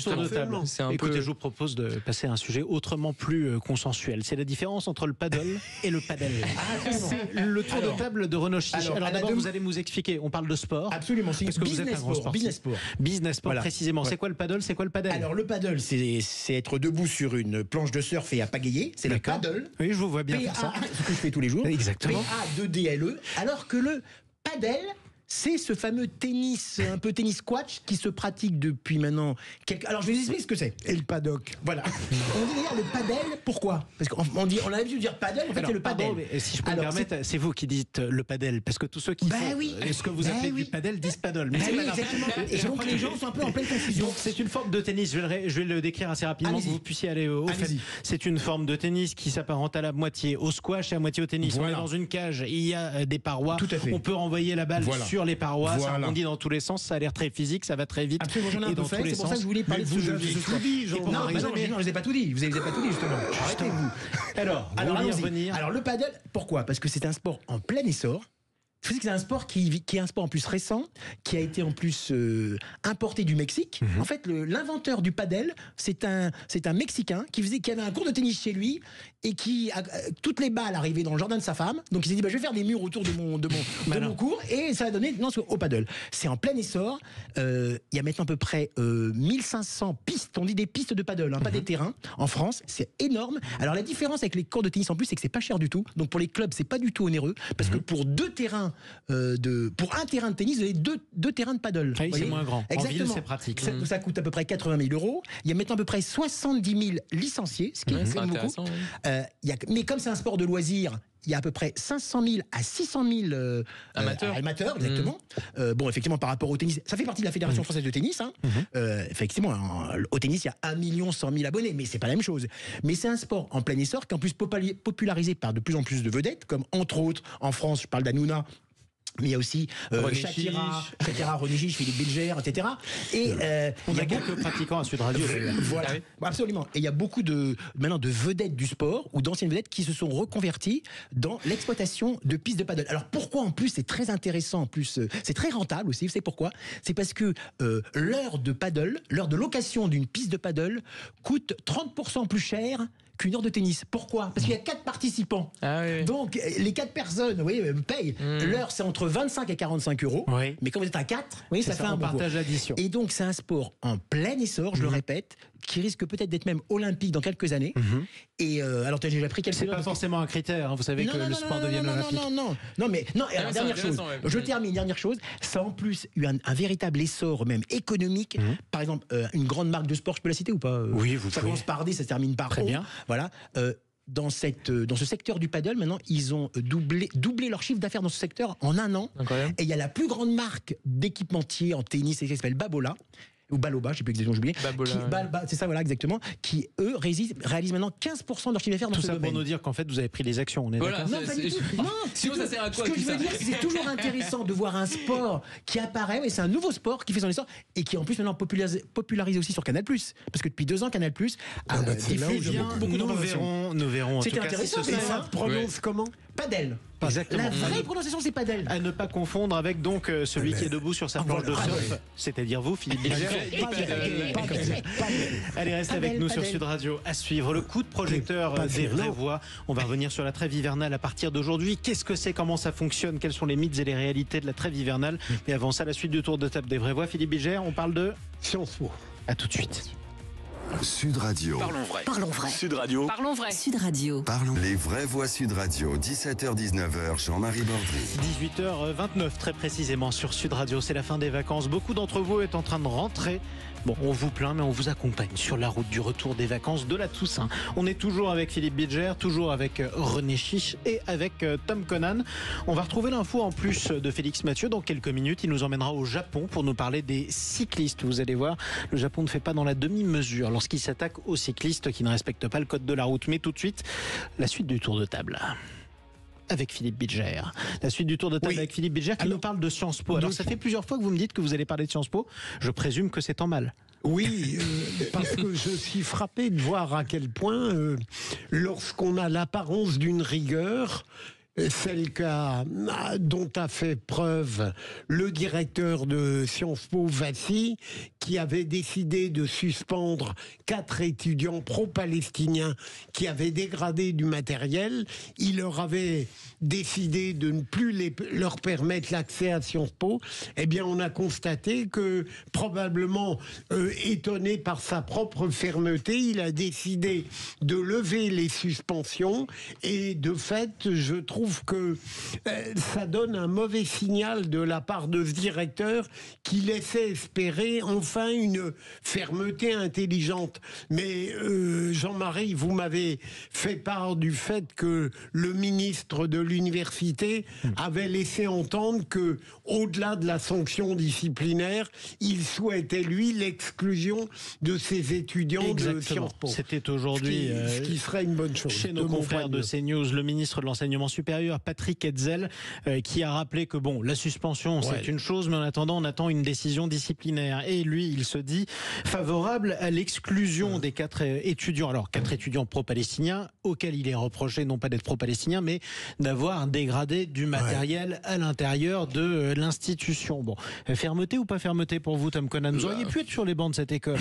Écoutez, je vous propose de passer à un sujet autrement plus consensuel. C'est la différence entre le paddle et le padel. C'est le tour de table de Renaud Chiche. Alors d'abord, vous allez nous expliquer. On parle de sport. Absolument, c'est parce que vous êtes un grand sportif. Business sport, précisément. C'est quoi le paddle? C'est quoi le padel? Alors le paddle, c'est être debout sur une planche de surf et à pagayer. C'est le paddle. Oui, je vous vois bien faire ça. Ce que je fais tous les jours. Exactement. PA2DLE. Alors que le paddle, c'est ce fameux tennis, un peu tennis squash, qui se pratique depuis maintenant quelques... Alors je vais vous expliquer ce que c'est. Et le paddock. Voilà. On dit d'ailleurs le padel, pourquoi? Parce qu'on a l'habitude de dire padel, en fait c'est le padel. Mais si je peux me permettre, c'est vous qui dites le padel, parce que tous ceux qui font ce que vous appelez du padel disent paddle. Mais exactement. Et donc les gens sont un peu en pleine confusion. Donc c'est une forme de tennis, je vais le décrire assez rapidement, que vous puissiez aller au fait. C'est une forme de tennis qui s'apparente à la moitié au squash et à moitié au tennis. On est dans une cage, il y a des parois, on peut renvoyer la balle sur les parois, ça rebondit dans tous les sens, ça a l'air très physique, ça va très vite. Absolument, j'en ai un peu fait, c'est pour ça que je voulais parler de ce jeu. Non, je les ai pas tout dit, vous avez pas tout dit justement. Arrêtez-vous. Alors, le paddle, pourquoi? Parce que c'est un sport en plein essor. Il faut dire que c'est un sport qui est un sport en plus récent, qui a été en plus importé du Mexique. En fait, l'inventeur du padel, c'est un Mexicain qui avait un cours de tennis chez lui et qui toutes les balles arrivaient dans le jardin de sa femme. Donc il s'est dit je vais faire des murs autour de mon cours et ça a donné au paddle. C'est en plein essor. Il y a maintenant à peu près 1500 pistes. On dit des pistes de paddle, pas des terrains en France. C'est énorme. Alors la différence avec les cours de tennis en plus, c'est que c'est pas cher du tout. Donc pour les clubs, c'est pas du tout onéreux parce que pour deux terrains pour un terrain de tennis, vous avez deux terrains de paddle. C'est moins grand. Exactement. En ville, c'est pratique. Ça coûte à peu près 80 000 €. Il y a maintenant à peu près 70 000 licenciés, ce qui est beaucoup. Mais comme c'est un sport de loisir, il y a à peu près 500 000 à 600 000 amateurs, exactement. Bon, effectivement, par rapport au tennis, ça fait partie de la Fédération française de tennis. Effectivement, au tennis, il y a 1 100 000 abonnés, mais c'est pas la même chose. Mais c'est un sport en plein essor qui est en plus popularisé par de plus en plus de vedettes, comme entre autres, en France, je parle d'Hanouna, Mais il y a aussi Shakira, René Chiche, Philippe Bilger, etc. Et on a quelques pratiquants à Sud Radio. Voilà, absolument. Et il y a beaucoup de vedettes du sport ou d'anciennes vedettes qui se sont reconverties dans l'exploitation de pistes de paddle. Alors pourquoi en plus c'est très intéressant, en plus c'est très rentable aussi. Vous savez pourquoi? C'est parce que l'heure de location d'une piste de paddle coûte 30% plus cher qu'une heure de tennis. Pourquoi? Parce qu'il y a 4 participants. Donc les 4 personnes payent. L'heure c'est entre 25 et 45 euros. Mais quand vous êtes à 4, ça fait un partage addition. Et donc c'est un sport en plein essor, je le répète, qui risque peut-être d'être même olympique dans quelques années. Et alors j'ai déjà pris quelques... C'est pas forcément un critère, hein. Vous savez que le sport devienne olympique. Non, et alors, dernière chose, je termine, dernière chose, ça a en plus eu un véritable essor même économique. Par exemple, une grande marque de sport, je peux la citer ou pas? Oui, vous Ça pouvez. commence par D, ça se termine par O. Très bien. Voilà. Dans ce secteur du paddle, maintenant, ils ont doublé leur chiffre d'affaires dans ce secteur en un an. Et il y a la plus grande marque d'équipementier en tennis qui s'appelle Babola. Ou Baloba, je ne sais plus exactement, j'ai oublié. C'est ça, voilà, exactement. Qui, eux, réalisent maintenant 15% de leur chiffre d'affaires dans ce domaine. Tout ça pour nous dire qu'en fait, vous avez pris des actions, on est d'accord? Non, pas du tout. Non, sinon, ça sert à quoi? Ce que je veux dire, c'est toujours intéressant de voir un sport qui apparaît, et c'est un nouveau sport qui fait son essor, et qui est en plus maintenant popularisé aussi sur Canal+. Parce que depuis 2 ans, Canal+, diffuse beaucoup d'informations. Nous verrons. C'était intéressant, ça prononce comment? Padel. Exactement. La vraie prononciation, c'est padel. À ne pas confondre avec donc celui qui est debout sur sa planche de surf, c'est-à-dire vous, Philippe Bilger. Allez, restez avec nous sur Sud Radio. À suivre le coup de projecteur des vraies voix. On va revenir sur la trêve hivernale à partir d'aujourd'hui. Qu'est-ce que c'est? Comment ça fonctionne? Quels sont les mythes et les réalités de la trêve hivernale? Mais avant ça, la suite du tour de table des vraies voix. Philippe Bilger, on parle de Sciences Po. À tout de suite. Sud Radio. Parlons vrai. Parlons vrai. Sud Radio. Parlons vrai. Sud Radio. Parlons. Les vraies voix Sud Radio. 17h-19h, Jean-Marie Bordry. 18h29 très précisément sur Sud Radio. C'est la fin des vacances. Beaucoup d'entre vous est en train de rentrer. Bon, on vous plaint, mais on vous accompagne sur la route du retour des vacances de la Toussaint. On est toujours avec Philippe Bilger, toujours avec René Chiche et avec Tom Conan. On va retrouver l'info en plus de Félix Mathieu dans quelques minutes. Il nous emmènera au Japon pour nous parler des cyclistes. Vous allez voir, le Japon ne fait pas dans la demi-mesure lorsqu'il s'attaque aux cyclistes qui ne respectent pas le code de la route. Mais tout de suite, la suite du tour de table. Avec Philippe Bilger. La suite du tour de table avec Philippe Bilger qui nous parle de Sciences Po. Alors ça fait plusieurs fois que vous me dites que vous allez parler de Sciences Po. Je présume que c'est en mal. Oui, parce que je suis frappé de voir à quel point, lorsqu'on a l'apparence d'une rigueur, celle dont a fait preuve le directeur de Sciences Po, Vassy, qui avait décidé de suspendre 4 étudiants pro-palestiniens qui avaient dégradé du matériel. Il leur avait décidé de ne plus leur permettre l'accès à Sciences Po. Eh bien, on a constaté que, probablement étonné par sa propre fermeté, il a décidé de lever les suspensions et de fait, je trouve que ça donne un mauvais signal de la part de ce directeur qui laissait espérer enfin une fermeté intelligente. Mais Jean-Marie, vous m'avez fait part du fait que le ministre de l'université avait laissé entendre que, au-delà de la sanction disciplinaire, il souhaitait lui l'exclusion de ses étudiants de Sciences Po. C'était aujourd'hui, ce qui serait une bonne chose. Chez nos confrères de CNews, le ministre de l'enseignement supérieur, Patrick Hetzel, qui a rappelé que bon, la suspension c'est une chose, mais en attendant on attend une décision disciplinaire. Et lui, il se dit favorable à l'exclusion des 4 étudiants. Alors 4 étudiants pro-palestiniens auxquels il est reproché non pas d'être pro-palestiniens, mais d'avoir dégradé du matériel à l'intérieur de l'institution. Bon, fermeté ou pas fermeté pour vous, Tom Conan? Vous auriez pu être sur les bancs de cette école.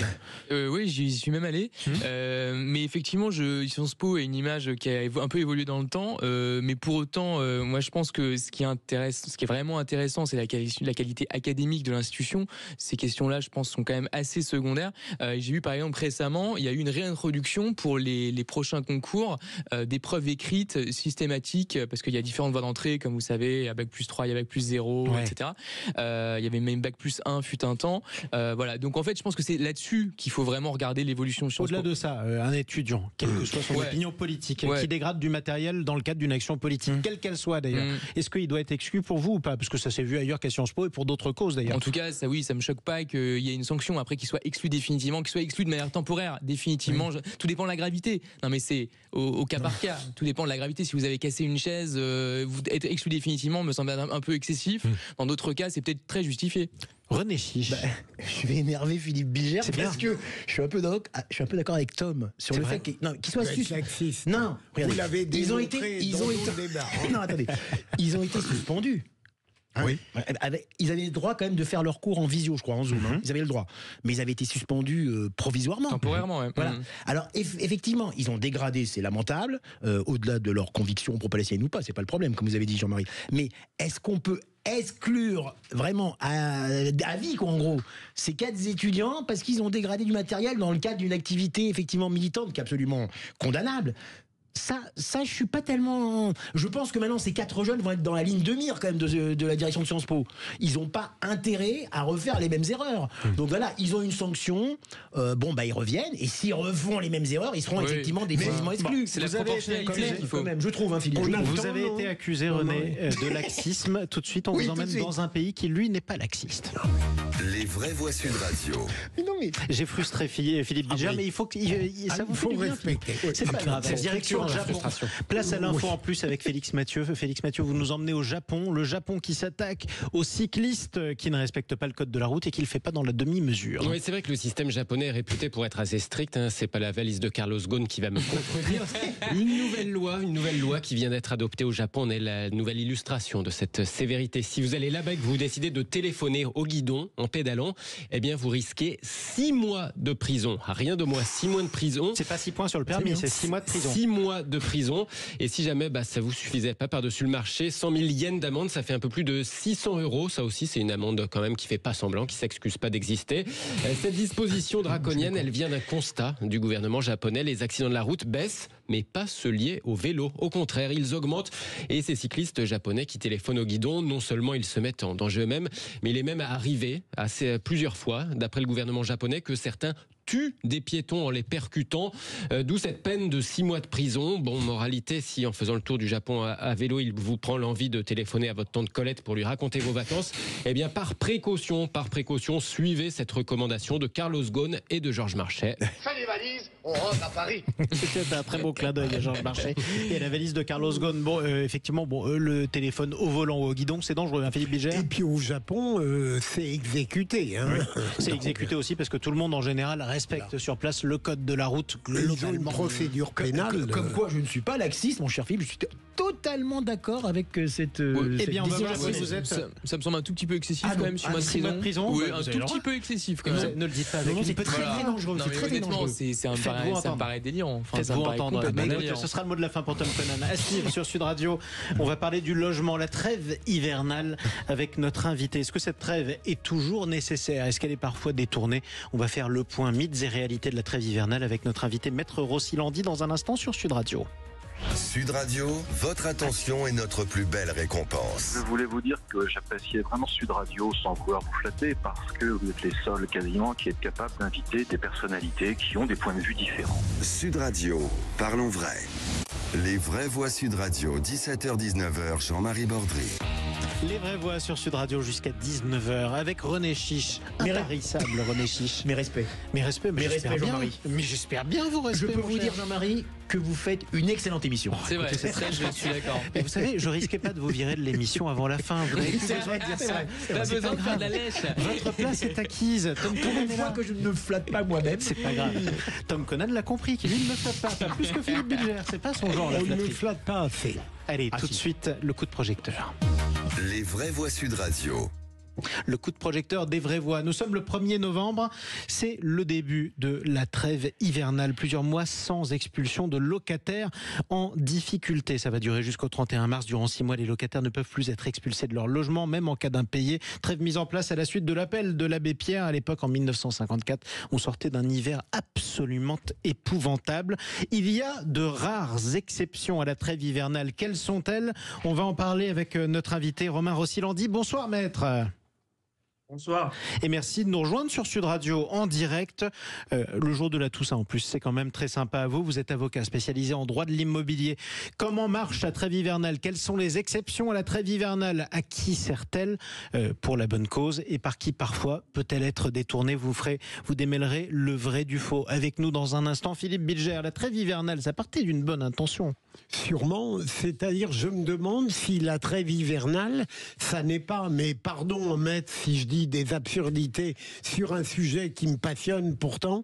Oui, j'y suis même allé. Mais effectivement, Sciences Po a une image qui a un peu évolué dans le temps. Mais pour autant, moi je pense que ce qui est vraiment intéressant, c'est la qualité académique de l'institution. Ces questions-là, je pense, sont quand même assez secondaires. J'ai vu par exemple récemment, il y a eu une réintroduction pour les prochains concours d'épreuves écrites systématiques, parce qu'il y a différentes voies d'entrée, comme vous savez, il y a Bac+3, il y a Bac+0, etc. Il y avait même Bac+1 fut un temps. Voilà. Donc en fait, je pense que c'est là-dessus qu'il faut vraiment regarder l'évolution de Sciences Po. Au-delà de ça, un étudiant, quelle que soit son opinion politique, qui dégrade du matériel dans le cadre d'une action politique, quelle qu'elle soit d'ailleurs. Est-ce qu'il doit être exclu pour vous ou pas? Parce que ça s'est vu ailleurs qu'à Sciences Po et pour d'autres causes d'ailleurs. En tout cas, ça me choque pas qu'il y ait une sanction. Après, qu'il soit exclu définitivement, qu'il soit exclu de manière temporaire, définitivement. Tout dépend de la gravité. Non, mais c'est au cas par cas. Tout dépend de la gravité. Si vous avez cassé une chaise, vous être exclu définitivement me semble un peu excessif. Dans d'autres cas, c'est peut-être très justifié. René Chiche. Je vais énerver Philippe Bilger parce que je suis un peu d'accord avec Tom sur le fait qu'il soit laxiste. Non, regardez, vous l'avez démontré ils ont été non, attendez, ils ont été suspendus. Oui. Ils avaient le droit quand même de faire leur cours en visio, je crois, en Zoom. Ils avaient le droit. Mais ils avaient été suspendus provisoirement. Temporairement, ouais. Voilà. Alors, effectivement, ils ont dégradé, c'est lamentable, au-delà de leurs convictions pro-palestiniennes ou pas, c'est pas le problème, comme vous avez dit, Jean-Marie. Mais est-ce qu'on peut exclure vraiment à vie, quoi, en gros, ces 4 étudiants parce qu'ils ont dégradé du matériel dans le cadre d'une activité effectivement militante qui est absolument condamnable? Ça, je suis pas tellement. Je pense que maintenant ces 4 jeunes vont être dans la ligne de mire quand même de la direction de Sciences Po. Ils n'ont pas intérêt à refaire les mêmes erreurs. Donc voilà, ils ont une sanction. Ils reviennent et s'ils refont les mêmes erreurs, ils seront effectivement définitivement exclus. C'est la proportionnalité qu'il faut. Quand même, je trouve, Philippe. Vous avez été accusé, René, de laxisme. Tout de suite, on vous emmène dans un pays qui, lui, n'est pas laxiste. Les vraies voix Sud Radio. J'ai frustré Philippe Bilger, mais il faut que ça vous faut respecter. C'est pas grave. Direction Japon. Place à l'info en plus avec Félix Mathieu. Félix Mathieu, vous nous emmenez au Japon. Le Japon qui s'attaque aux cyclistes qui ne respectent pas le code de la route et qui ne le fait pas dans la demi-mesure. Oui, c'est vrai que le système japonais est réputé pour être assez strict. C'est pas la valise de Carlos Ghosn qui va me contredire. Une nouvelle loi qui vient d'être adoptée au Japon. On est la nouvelle illustration de cette sévérité. Si vous allez là-bas et que vous décidez de téléphoner au guidon en pédalant, eh bien vous risquez 6 mois de prison. Rien de moins, 6 mois de prison. C'est pas 6 points sur le permis, c'est 6 mois de prison. 6 mois de prison. Et si jamais ça vous suffisait pas par-dessus le marché, 100 000 yens d'amende, ça fait un peu plus de 600 €. Ça aussi, c'est une amende quand même qui fait pas semblant, qui s'excuse pas d'exister. Cette disposition draconienne, elle vient d'un constat du gouvernement japonais. Les accidents de la route baissent, mais pas ceux liés au vélo. Au contraire, ils augmentent. Et ces cyclistes japonais qui téléphonent au guidon, non seulement ils se mettent en danger eux-mêmes, mais il est même arrivé plusieurs fois, d'après le gouvernement japonais, que certains tuent des piétons en les percutant, d'où cette peine de 6 mois de prison. Bon, moralité, si en faisant le tour du Japon à vélo, il vous prend l'envie de téléphoner à votre tante Colette pour lui raconter vos vacances, eh bien par précaution, suivez cette recommandation de Carlos Ghosn et de Georges Marchais. Fais les valises, on rentre à Paris. C'était un très beau clin d'œil à Georges Marchais et à la valise de Carlos Ghosn. Bon, effectivement, le téléphone au volant ou au guidon, c'est dangereux, hein, Philippe Bilger. Et puis au Japon, c'est exécuté. Hein. Oui. C'est exécuté aussi parce que tout le monde en général respecte sur place le code de la route globalement. Ils ont une procédure pénale. Comme quoi, je ne suis pas laxiste, mon cher Philippe. Je suis totalement d'accord avec cette. Eh bien, on va voir si vous êtes. Ça me semble un tout petit peu excessif quand même. 6 mois de prison. Oui, un tout petit peu excessif quand même. Ne le dites pas. C'est très dangereux. C'est très dangereux. Ça me paraît délirant. Faites-vous entendre. Ce sera le mot de la fin pour Tom Conan. À suivre sur Sud Radio. On va parler du logement, la trêve hivernale avec notre invité. Est-ce que cette trêve est toujours nécessaire? Est-ce qu'elle est parfois détournée? On va faire le point mythes et réalités de la trêve hivernale avec notre invité Maître Rossi-Landy dans un instant sur Sud Radio. Sud Radio, votre attention est notre plus belle récompense. Je voulais vous dire que j'appréciais vraiment Sud Radio sans vouloir vous flatter parce que vous êtes les seuls quasiment qui êtes capables d'inviter des personnalités qui ont des points de vue différents. Sud Radio, parlons vrai. Les vraies voix Sud Radio, 17h-19h, Jean-Marie Bordry. Les vraies voix sur Sud Radio jusqu'à 19h avec René Chiche. Intarissable, René Chiche. Mes respects. Mes respects, Jean-Marie. Mais j'espère bien vos respects. Je peux vous dire, Jean-Marie, que vous faites une excellente émission. C'est vrai, c'est très, je suis d'accord. Mais vous savez, je risquais pas de vous virer de l'émission avant la fin. Vous avez besoin de dire ça. T'as besoin de faire de la lèche. Votre place est acquise. Tom Conan, une fois que je ne me flatte pas moi-même. C'est pas grave. Tom Conan l'a compris, qu'il ne me flatte pas plus que Philippe Bilger. C'est pas son genre, la flatterie. flatterie. On ne me flatte pas assez. Allez, tout de suite, le coup de projecteur. Les vraies voix Sud Radio. Le coup de projecteur des vraies voix. Nous sommes le 1er novembre. C'est le début de la trêve hivernale. Plusieurs mois sans expulsion de locataires en difficulté. Ça va durer jusqu'au 31 mars. Durant 6 mois, les locataires ne peuvent plus être expulsés de leur logement, même en cas d'impayé. Trêve mise en place à la suite de l'appel de l'abbé Pierre. À l'époque, en 1954, on sortait d'un hiver absolument épouvantable. Il y a de rares exceptions à la trêve hivernale. Quelles sont-elles? On va en parler avec notre invité Romain Rossi-Landy. Bonsoir, maître. Bonsoir. Et merci de nous rejoindre sur Sud Radio en direct. Le jour de la Toussaint en plus, c'est quand même très sympa à vous. Vous êtes avocat spécialisé en droit de l'immobilier. Comment marche la trêve hivernale? Quelles sont les exceptions à la trêve hivernale? À qui sert-elle pour la bonne cause? Et par qui parfois peut-elle être détournée? Vous démêlerez le vrai du faux. Avec nous dans un instant, Philippe Bilger. La trêve hivernale, ça partait d'une bonne intention. Sûrement, c'est-à-dire je me demande si la trêve hivernale, ça n'est pas, mais pardon maître si je dis des absurdités sur un sujet qui me passionne pourtant,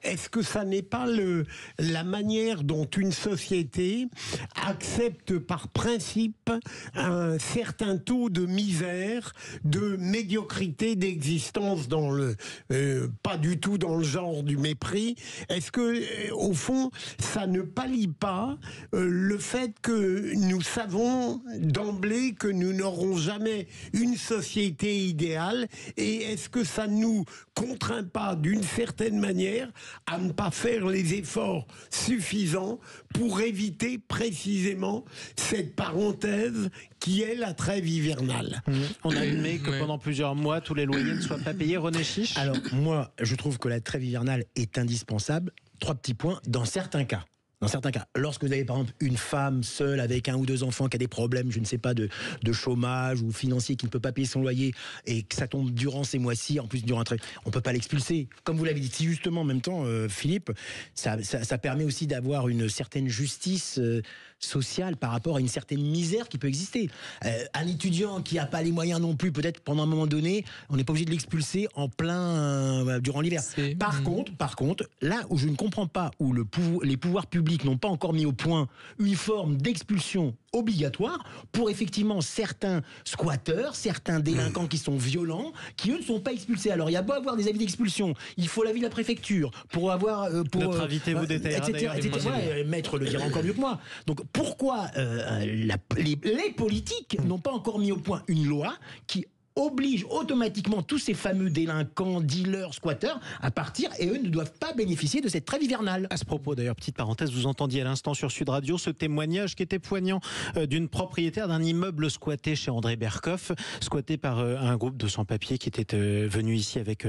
est-ce que ça n'est pas la manière dont une société accepte par principe un certain taux de misère, de médiocrité d'existence pas du tout dans le genre du mépris? Est-ce que au fond ça ne pallie pas le fait que nous savons d'emblée que nous n'aurons jamais une société idéale, et est-ce que ça ne nous contraint pas d'une certaine manière à ne pas faire les efforts suffisants pour éviter précisément cette parenthèse qui est la trêve hivernale? On admet que pendant plusieurs mois tous les loyers ne soient pas payés. René Chiche? Alors moi je trouve que la trêve hivernale est indispensable. 3 petits points, dans certains cas. Dans certains cas, lorsque vous avez par exemple une femme seule avec 1 ou 2 enfants qui a des problèmes, je ne sais pas, de chômage ou financier, qui ne peut pas payer son loyer et que ça tombe durant ces mois-ci, en plus durant un trait, on ne peut pas l'expulser. Comme vous l'avez dit si justement en même temps, Philippe, ça permet aussi d'avoir une certaine justice sociale par rapport à une certaine misère qui peut exister. Un étudiant qui n'a pas les moyens non plus, peut-être pendant un moment donné, on n'est pas obligé de l'expulser en plein durant l'hiver. Par contre, là où je ne comprends pas, où les pouvoirs publics n'ont pas encore mis au point une forme d'expulsion obligatoire pour effectivement certains squatteurs, certains délinquants qui sont violents, qui eux ne sont pas expulsés. Alors il y a beau avoir des avis d'expulsion, il faut l'avis de la préfecture pour avoir notre invité vous détaillera d'ailleurs. Maître le dira encore mieux que moi. Donc pourquoi les politiques n'ont pas encore mis au point une loi qui oblige automatiquement tous ces fameux délinquants, dealers, squatteurs à partir, et eux ne doivent pas bénéficier de cette trêve hivernale. À ce propos d'ailleurs, petite parenthèse, vous entendiez à l'instant sur Sud Radio ce témoignage qui était poignant d'une propriétaire d'un immeuble squatté chez André Berkoff, squatté par un groupe de sans-papiers qui était venu ici avec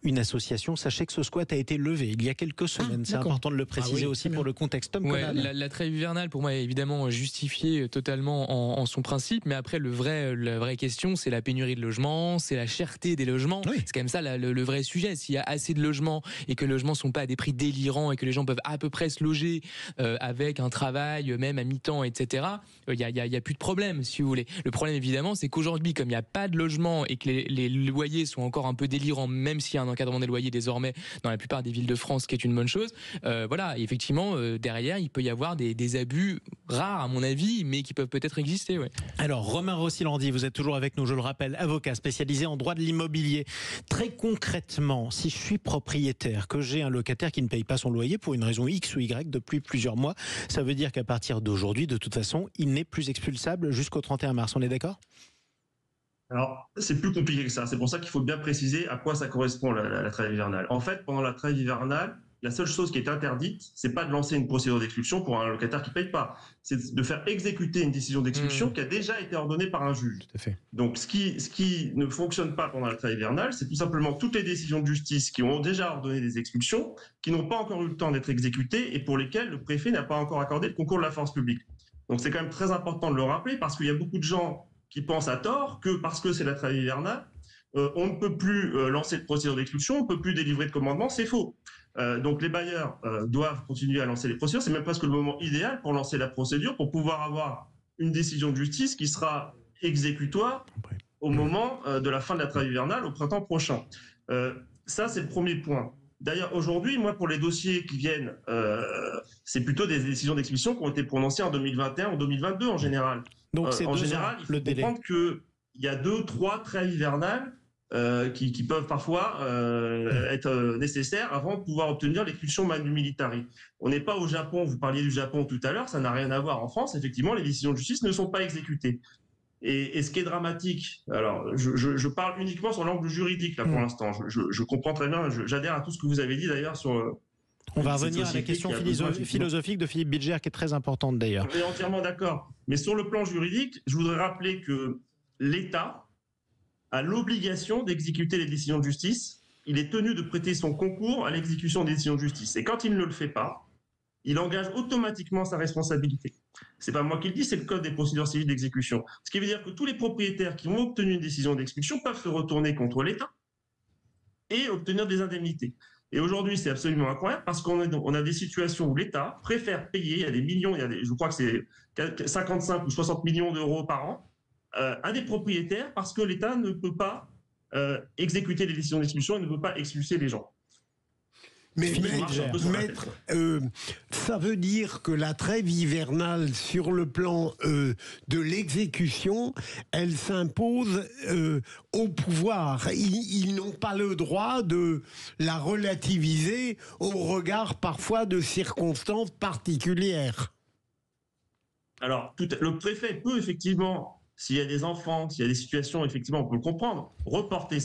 une association. Sachez que ce squat a été levé il y a quelques semaines. C'est important de le préciser aussi pour le contexte. La trêve hivernale pour moi est évidemment justifiée totalement en son principe, mais après la vraie question c'est la pénurie de logements, c'est la cherté des logements. Oui. C'est quand même ça le vrai sujet. S'il y a assez de logements et que les logements sont pas à des prix délirants et que les gens peuvent à peu près se loger avec un travail même à mi-temps, etc., il y a plus de problème, si vous voulez. Le problème évidemment, c'est qu'aujourd'hui, comme il n'y a pas de logements et que les loyers sont encore un peu délirants, même s'il y a un encadrement des loyers désormais dans la plupart des villes de France, ce qui est une bonne chose. Effectivement, derrière, il peut y avoir des abus rares à mon avis, mais qui peuvent peut-être exister. Ouais. Alors, Romain Rossi-Landy, vous êtes toujours avec nous, je le rappelle, avocat spécialisé en droit de l'immobilier. Très concrètement, si je suis propriétaire, que j'ai un locataire qui ne paye pas son loyer pour une raison X ou Y depuis plusieurs mois, ça veut dire qu'à partir d'aujourd'hui, de toute façon, il n'est plus expulsable jusqu'au 31 mars. On est d'accord ? Alors, c'est plus compliqué que ça. C'est pour ça qu'il faut bien préciser à quoi ça correspond la trêve hivernale. En fait, pendant la trêve hivernale, la seule chose qui est interdite, c'est pas de lancer une procédure d'expulsion pour un locataire qui paye pas. C'est de faire exécuter une décision d'expulsion qui a déjà été ordonnée par un juge. Tout à fait. Donc, ce qui ne fonctionne pas pendant la trêve hivernale, c'est tout simplement toutes les décisions de justice qui ont déjà ordonné des expulsions, qui n'ont pas encore eu le temps d'être exécutées et pour lesquelles le préfet n'a pas encore accordé le concours de la force publique. Donc, c'est quand même très important de le rappeler parce qu'il y a beaucoup de gens qui pensent à tort que parce que c'est la trêve hivernale, on ne peut plus lancer de procédure d'expulsion, on ne peut plus délivrer de commandement, c'est faux. Donc les bailleurs doivent continuer à lancer les procédures. C'est même presque le moment idéal pour lancer la procédure, pour pouvoir avoir une décision de justice qui sera exécutoire au moment de la fin de la trêve hivernale, au printemps prochain. Ça, c'est le premier point. D'ailleurs, aujourd'hui, moi, pour les dossiers qui viennent, c'est plutôt des décisions d'expulsion qui ont été prononcées en 2021 ou 2022 en général. Donc, en général, il faut comprendre qu'il y a 2-3 trêves hivernales qui peuvent parfois être nécessaires avant de pouvoir obtenir l'expulsion manu militari. On n'est pas au Japon, vous parliez du Japon tout à l'heure, ça n'a rien à voir. En France, effectivement, les décisions de justice ne sont pas exécutées. Et ce qui est dramatique, alors je parle uniquement sur l'angle juridique là pour l'instant, je comprends très bien, j'adhère à tout ce que vous avez dit d'ailleurs sur... On va revenir à la question philosophique de Philippe Bilger qui est très importante d'ailleurs. On est entièrement d'accord. Mais sur le plan juridique, je voudrais rappeler que l'État a l'obligation d'exécuter les décisions de justice. Il est tenu de prêter son concours à l'exécution des décisions de justice. Et quand il ne le fait pas, il engage automatiquement sa responsabilité. C'est pas moi qui le dis, c'est le Code des procédures civiles d'exécution. Ce qui veut dire que tous les propriétaires qui ont obtenu une décision d'expulsion peuvent se retourner contre l'État et obtenir des indemnités. Et aujourd'hui, c'est absolument incroyable parce qu'on a des situations où l'État préfère payer, il y a des millions, je crois que c'est 55 ou 60 millions d'euros par an, à des propriétaires parce que l'État ne peut pas exécuter les décisions d'expulsion et ne peut pas expulser les gens. Mais maître, ça veut dire que la trêve hivernale sur le plan de l'exécution, elle s'impose au pouvoir. Ils n'ont pas le droit de la relativiser au regard parfois de circonstances particulières. Alors, le préfet peut effectivement, s'il y a des enfants, s'il y a des situations, effectivement, on peut le comprendre, reporter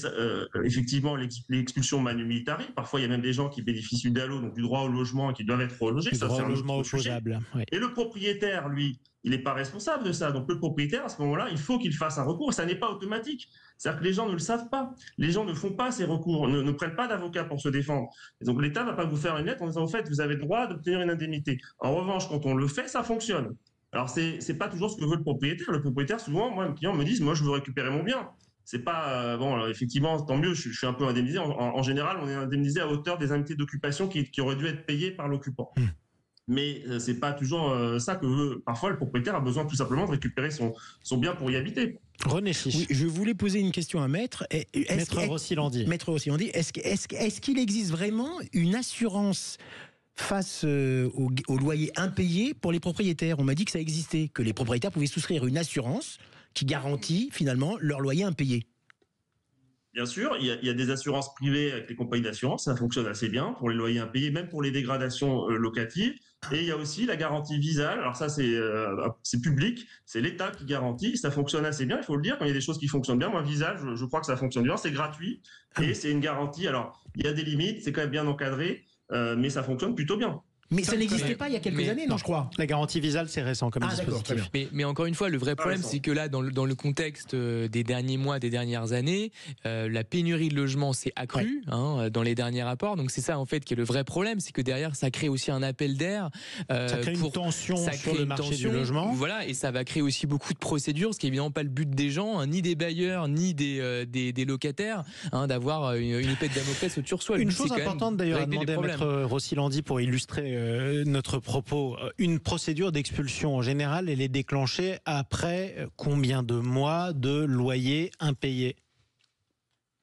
effectivement l'expulsion manu militari. Parfois, il y a même des gens qui bénéficient du DALO, donc du droit au logement, et qui doivent être relogés. Du droit au logement opposable. Oui. Et le propriétaire, lui, il n'est pas responsable de ça. Donc le propriétaire, à ce moment-là, il faut qu'il fasse un recours. Ça n'est pas automatique. C'est-à-dire que les gens ne le savent pas. Les gens ne font pas ces recours, ne prennent pas d'avocat pour se défendre. Et donc l'État ne va pas vous faire une lettre en disant, en fait, vous avez le droit d'obtenir une indemnité. En revanche, quand on le fait, ça fonctionne. Alors, c'est pas toujours ce que veut le propriétaire. Le propriétaire, souvent, moi, mes clients me disent, moi, je veux récupérer mon bien. C'est pas, bon, alors, effectivement, tant mieux, je suis un peu indemnisé. En général, on est indemnisé à hauteur des indemnités d'occupation qui auraient dû être payées par l'occupant. Mais c'est pas toujours ça que veut. Parfois, le propriétaire a besoin tout simplement de récupérer son bien pour y habiter. René Chiche. Oui, je voulais poser une question à Maître. Maître Rossi-Landy. Maître Rossi-Landy, est-ce qu'il existe vraiment une assurance face au loyer impayé pour les propriétaires? On m'a dit que ça existait, que les propriétaires pouvaient souscrire une assurance qui garantit finalement leur loyer impayé. Bien sûr, il y a des assurances privées avec les compagnies d'assurance, ça fonctionne assez bien pour les loyers impayés, même pour les dégradations locatives. Et il y a aussi la garantie Visale. Alors ça, c'est public, c'est l'État qui garantit, ça fonctionne assez bien, il faut le dire, quand il y a des choses qui fonctionnent bien. Moi, Visale, je crois que ça fonctionne bien, c'est gratuit et c'est une garantie. Alors, il y a des limites, c'est quand même bien encadré. Mais ça fonctionne plutôt bien. Mais ça n'existait pas il y a quelques années, non, je crois. La garantie Visale, c'est récent comme dispositif. Mais encore une fois, le vrai problème, c'est que là, dans le contexte des derniers mois, des dernières années, la pénurie de logements s'est accrue dans les derniers rapports. Donc c'est ça, en fait, qui est le vrai problème, c'est que derrière, ça crée aussi un appel d'air. Ça crée une tension sur le marché du logement. Voilà, et ça va créer aussi beaucoup de procédures, ce qui est évidemment pas le but des gens, ni des bailleurs, ni des locataires, d'avoir une épée de Damoclès au-dessus de soi. Une chose importante d'ailleurs à demander à Maître Rossi-Landy pour illustrer notre propos, une procédure d'expulsion en général, elle est déclenchée après combien de mois de loyer impayé?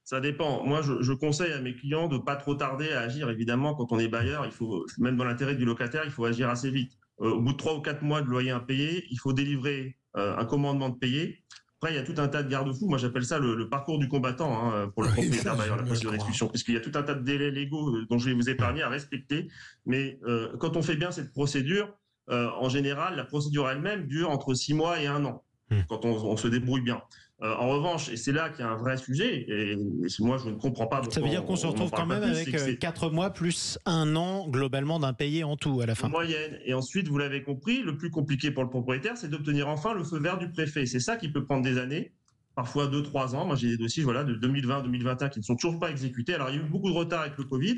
Ça dépend. Moi, je conseille à mes clients de pas trop tarder à agir. Évidemment, quand on est bailleur, il faut, même dans l'intérêt du locataire, il faut agir assez vite. Au bout de 3 ou 4 mois de loyer impayé, il faut délivrer un commandement de payer. Après, il y a tout un tas de garde-fous. Moi, j'appelle ça le parcours du combattant pour le propriétaire d'ailleurs, la procédure d'expulsion, puisqu'il y a tout un tas de délais légaux dont je vais vous épargner à respecter. Mais quand on fait bien cette procédure, en général, la procédure elle-même dure entre 6 mois et 1 an, quand on se débrouille bien. En revanche, et c'est là qu'il y a un vrai sujet, et moi je ne comprends pas. Ça veut dire qu'on se retrouve quand même avec 4 mois plus 1 an globalement d'impayé en tout à la fin. En moyenne. Et ensuite, vous l'avez compris, le plus compliqué pour le propriétaire, c'est d'obtenir enfin le feu vert du préfet. C'est ça qui peut prendre des années, parfois 2-3 ans. Moi j'ai des dossiers de 2020-2021 qui ne sont toujours pas exécutés. Alors il y a eu beaucoup de retard avec le Covid.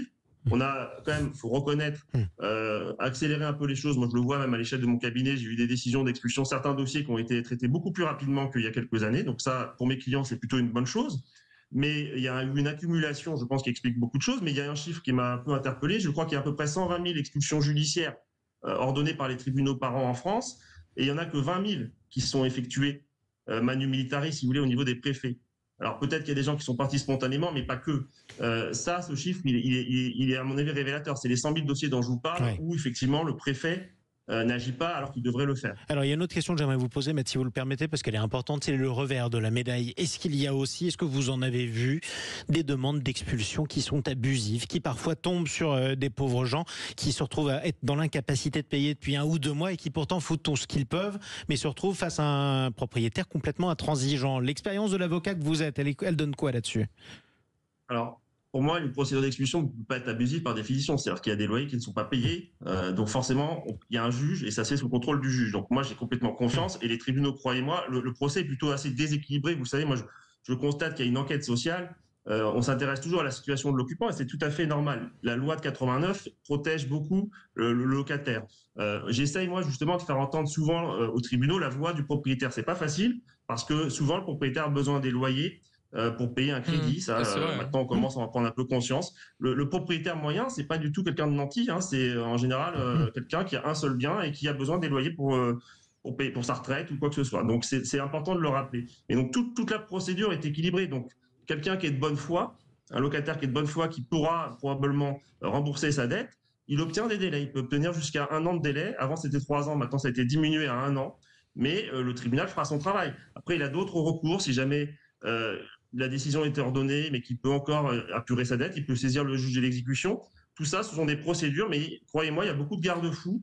On a quand même, il faut reconnaître, accélérer un peu les choses. Moi, je le vois même à l'échelle de mon cabinet. J'ai eu des décisions d'expulsion, certains dossiers qui ont été traités beaucoup plus rapidement qu'il y a quelques années. Donc ça, pour mes clients, c'est plutôt une bonne chose. Mais il y a eu une accumulation, je pense, qui explique beaucoup de choses. Mais il y a un chiffre qui m'a un peu interpellé. Je crois qu'il y a à peu près 120 000 expulsions judiciaires ordonnées par les tribunaux par an en France. Et il n'y en a que 20 000 qui sont effectuées manu militari, si vous voulez, au niveau des préfets. Alors peut-être qu'il y a des gens qui sont partis spontanément, mais pas que. Ce chiffre, il est à mon avis révélateur. C'est les 100 000 dossiers dont je vous parle, où effectivement le préfet n'agit pas alors qu'il devrait le faire. Alors il y a une autre question que j'aimerais vous poser, Maître, si vous le permettez, parce qu'elle est importante, c'est le revers de la médaille. Est-ce que vous en avez vu des demandes d'expulsion qui sont abusives, qui parfois tombent sur des pauvres gens qui se retrouvent à être dans l'incapacité de payer depuis 1 ou 2 mois et qui pourtant font tout ce qu'ils peuvent, mais se retrouvent face à un propriétaire complètement intransigeant? L'expérience de l'avocat que vous êtes, elle donne quoi là-dessus? Alors, pour moi, une procédure d'expulsion ne peut pas être abusive par définition. C'est-à-dire qu'il y a des loyers qui ne sont pas payés. Donc forcément, il y a un juge et ça se fait sous le contrôle du juge. Donc moi, j'ai complètement confiance. Et les tribunaux, croyez-moi, le procès est plutôt assez déséquilibré. Vous savez, moi, je constate qu'il y a une enquête sociale. On s'intéresse toujours à la situation de l'occupant et c'est tout à fait normal. La loi de 89 protège beaucoup le locataire. J'essaye moi justement de faire entendre souvent aux tribunaux la voix du propriétaire. C'est pas facile parce que souvent le propriétaire a besoin des loyers pour payer un crédit. Maintenant on commence à en prendre un peu conscience. Le propriétaire moyen, c'est pas du tout quelqu'un de nanti. C'est en général quelqu'un qui a un seul bien et qui a besoin des loyers pour payer pour sa retraite ou quoi que ce soit. Donc c'est important de le rappeler. Et donc toute la procédure est équilibrée. Donc quelqu'un qui est de bonne foi, un locataire qui est de bonne foi, qui pourra probablement rembourser sa dette, il obtient des délais. Il peut obtenir jusqu'à 1 an de délai. Avant, c'était 3 ans. Maintenant, ça a été diminué à 1 an. Mais le tribunal fera son travail. Après, il a d'autres recours. Si jamais la décision était ordonnée, mais qu'il peut encore apurer sa dette, il peut saisir le juge de l'exécution. Tout ça, ce sont des procédures. Mais croyez-moi, il y a beaucoup de garde-fous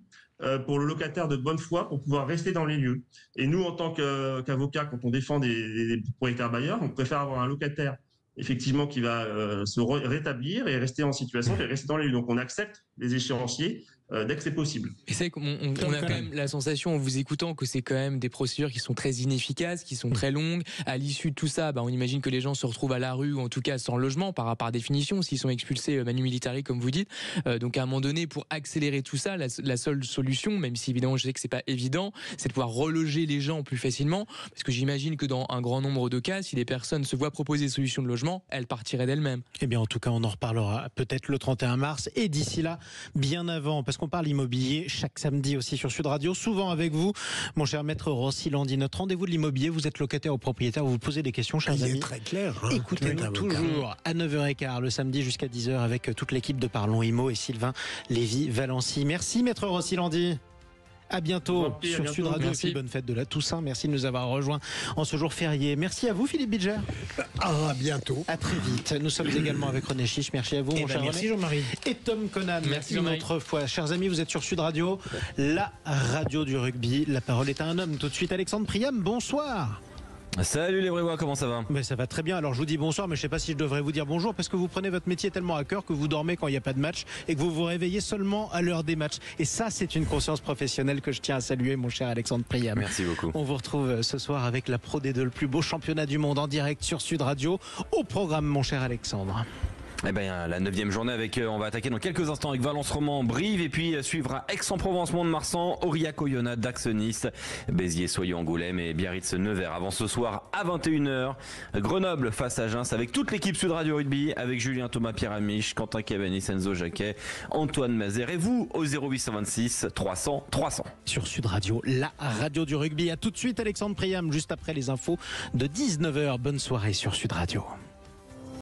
pour le locataire de bonne foi pour pouvoir rester dans les lieux. Et nous, en tant qu'avocats, quand on défend des propriétaires bailleurs, on préfère avoir un locataire effectivement qui va se rétablir et rester en situation et rester dans les lieux. Donc on accepte les échéanciers dès que c'est possible. Et c'est qu'on a quand même la sensation en vous écoutant que c'est quand même des procédures qui sont très inefficaces, qui sont très longues. À l'issue de tout ça, on imagine que les gens se retrouvent à la rue ou en tout cas sans logement par définition s'ils sont expulsés manu militari comme vous dites. Donc à un moment donné, pour accélérer tout ça, la seule solution, même si évidemment je sais que c'est pas évident, c'est de pouvoir reloger les gens plus facilement. Parce que j'imagine que dans un grand nombre de cas, si les personnes se voient proposer des solutions de logement, elles partiraient d'elles-mêmes. Eh bien en tout cas, on en reparlera peut-être le 31 mars et d'ici là, bien avant, parce qu'on parle immobilier chaque samedi aussi sur Sud Radio, souvent avec vous, mon cher maître Rossi Landy. Notre rendez-vous de l'immobilier, vous êtes locataire ou propriétaire, vous vous posez des questions, chers amis. Il est très clair. Écoutez-nous toujours à 9h15 le samedi jusqu'à 10h avec toute l'équipe de Parlons Immo et Sylvain Lévy-Valency. Merci maître Rossi Landy. À bientôt sur Sud Radio. Merci. Bonne fête de la Toussaint. Merci de nous avoir rejoints en ce jour férié. Merci à vous, Philippe Bilger. À bientôt. À très vite. Nous sommes également avec René Chiche. Merci à vous, mon cher merci Jean-Marie. Et Tom Conan. Merci une autre fois. Chers amis, vous êtes sur Sud Radio, la radio du rugby. La parole est à un homme. Tout de suite, Alexandre Priam. Bonsoir. Salut les Brévois, comment ça va? Ça va très bien, alors je vous dis bonsoir, mais je ne sais pas si je devrais vous dire bonjour parce que vous prenez votre métier tellement à cœur que vous dormez quand il n'y a pas de match et que vous vous réveillez seulement à l'heure des matchs. Et ça, c'est une conscience professionnelle que je tiens à saluer, mon cher Alexandre Priam. Merci beaucoup. On vous retrouve ce soir avec la Pro D2, le plus beau championnat du monde en direct sur Sud Radio. Au programme, mon cher Alexandre. Eh bien, la 9e journée avec, on va attaquer dans quelques instants avec Valence Roman, Brive et puis suivra Aix-en-Provence, Mont-de-Marsan, Aurillac, Oyonnax, Dax, Nice, Béziers, Soyons, Angoulême et Biarritz, Nevers. Avant ce soir à 21h, Grenoble face à Reims avec toute l'équipe Sud Radio Rugby, avec Julien Thomas, Pierre Amiche, Quentin Cavani, Enzo Jacquet, Antoine Mazer et vous au 0826 300 300. Sur Sud Radio, la radio du rugby. À tout de suite Alexandre Priam, juste après les infos de 19h. Bonne soirée sur Sud Radio.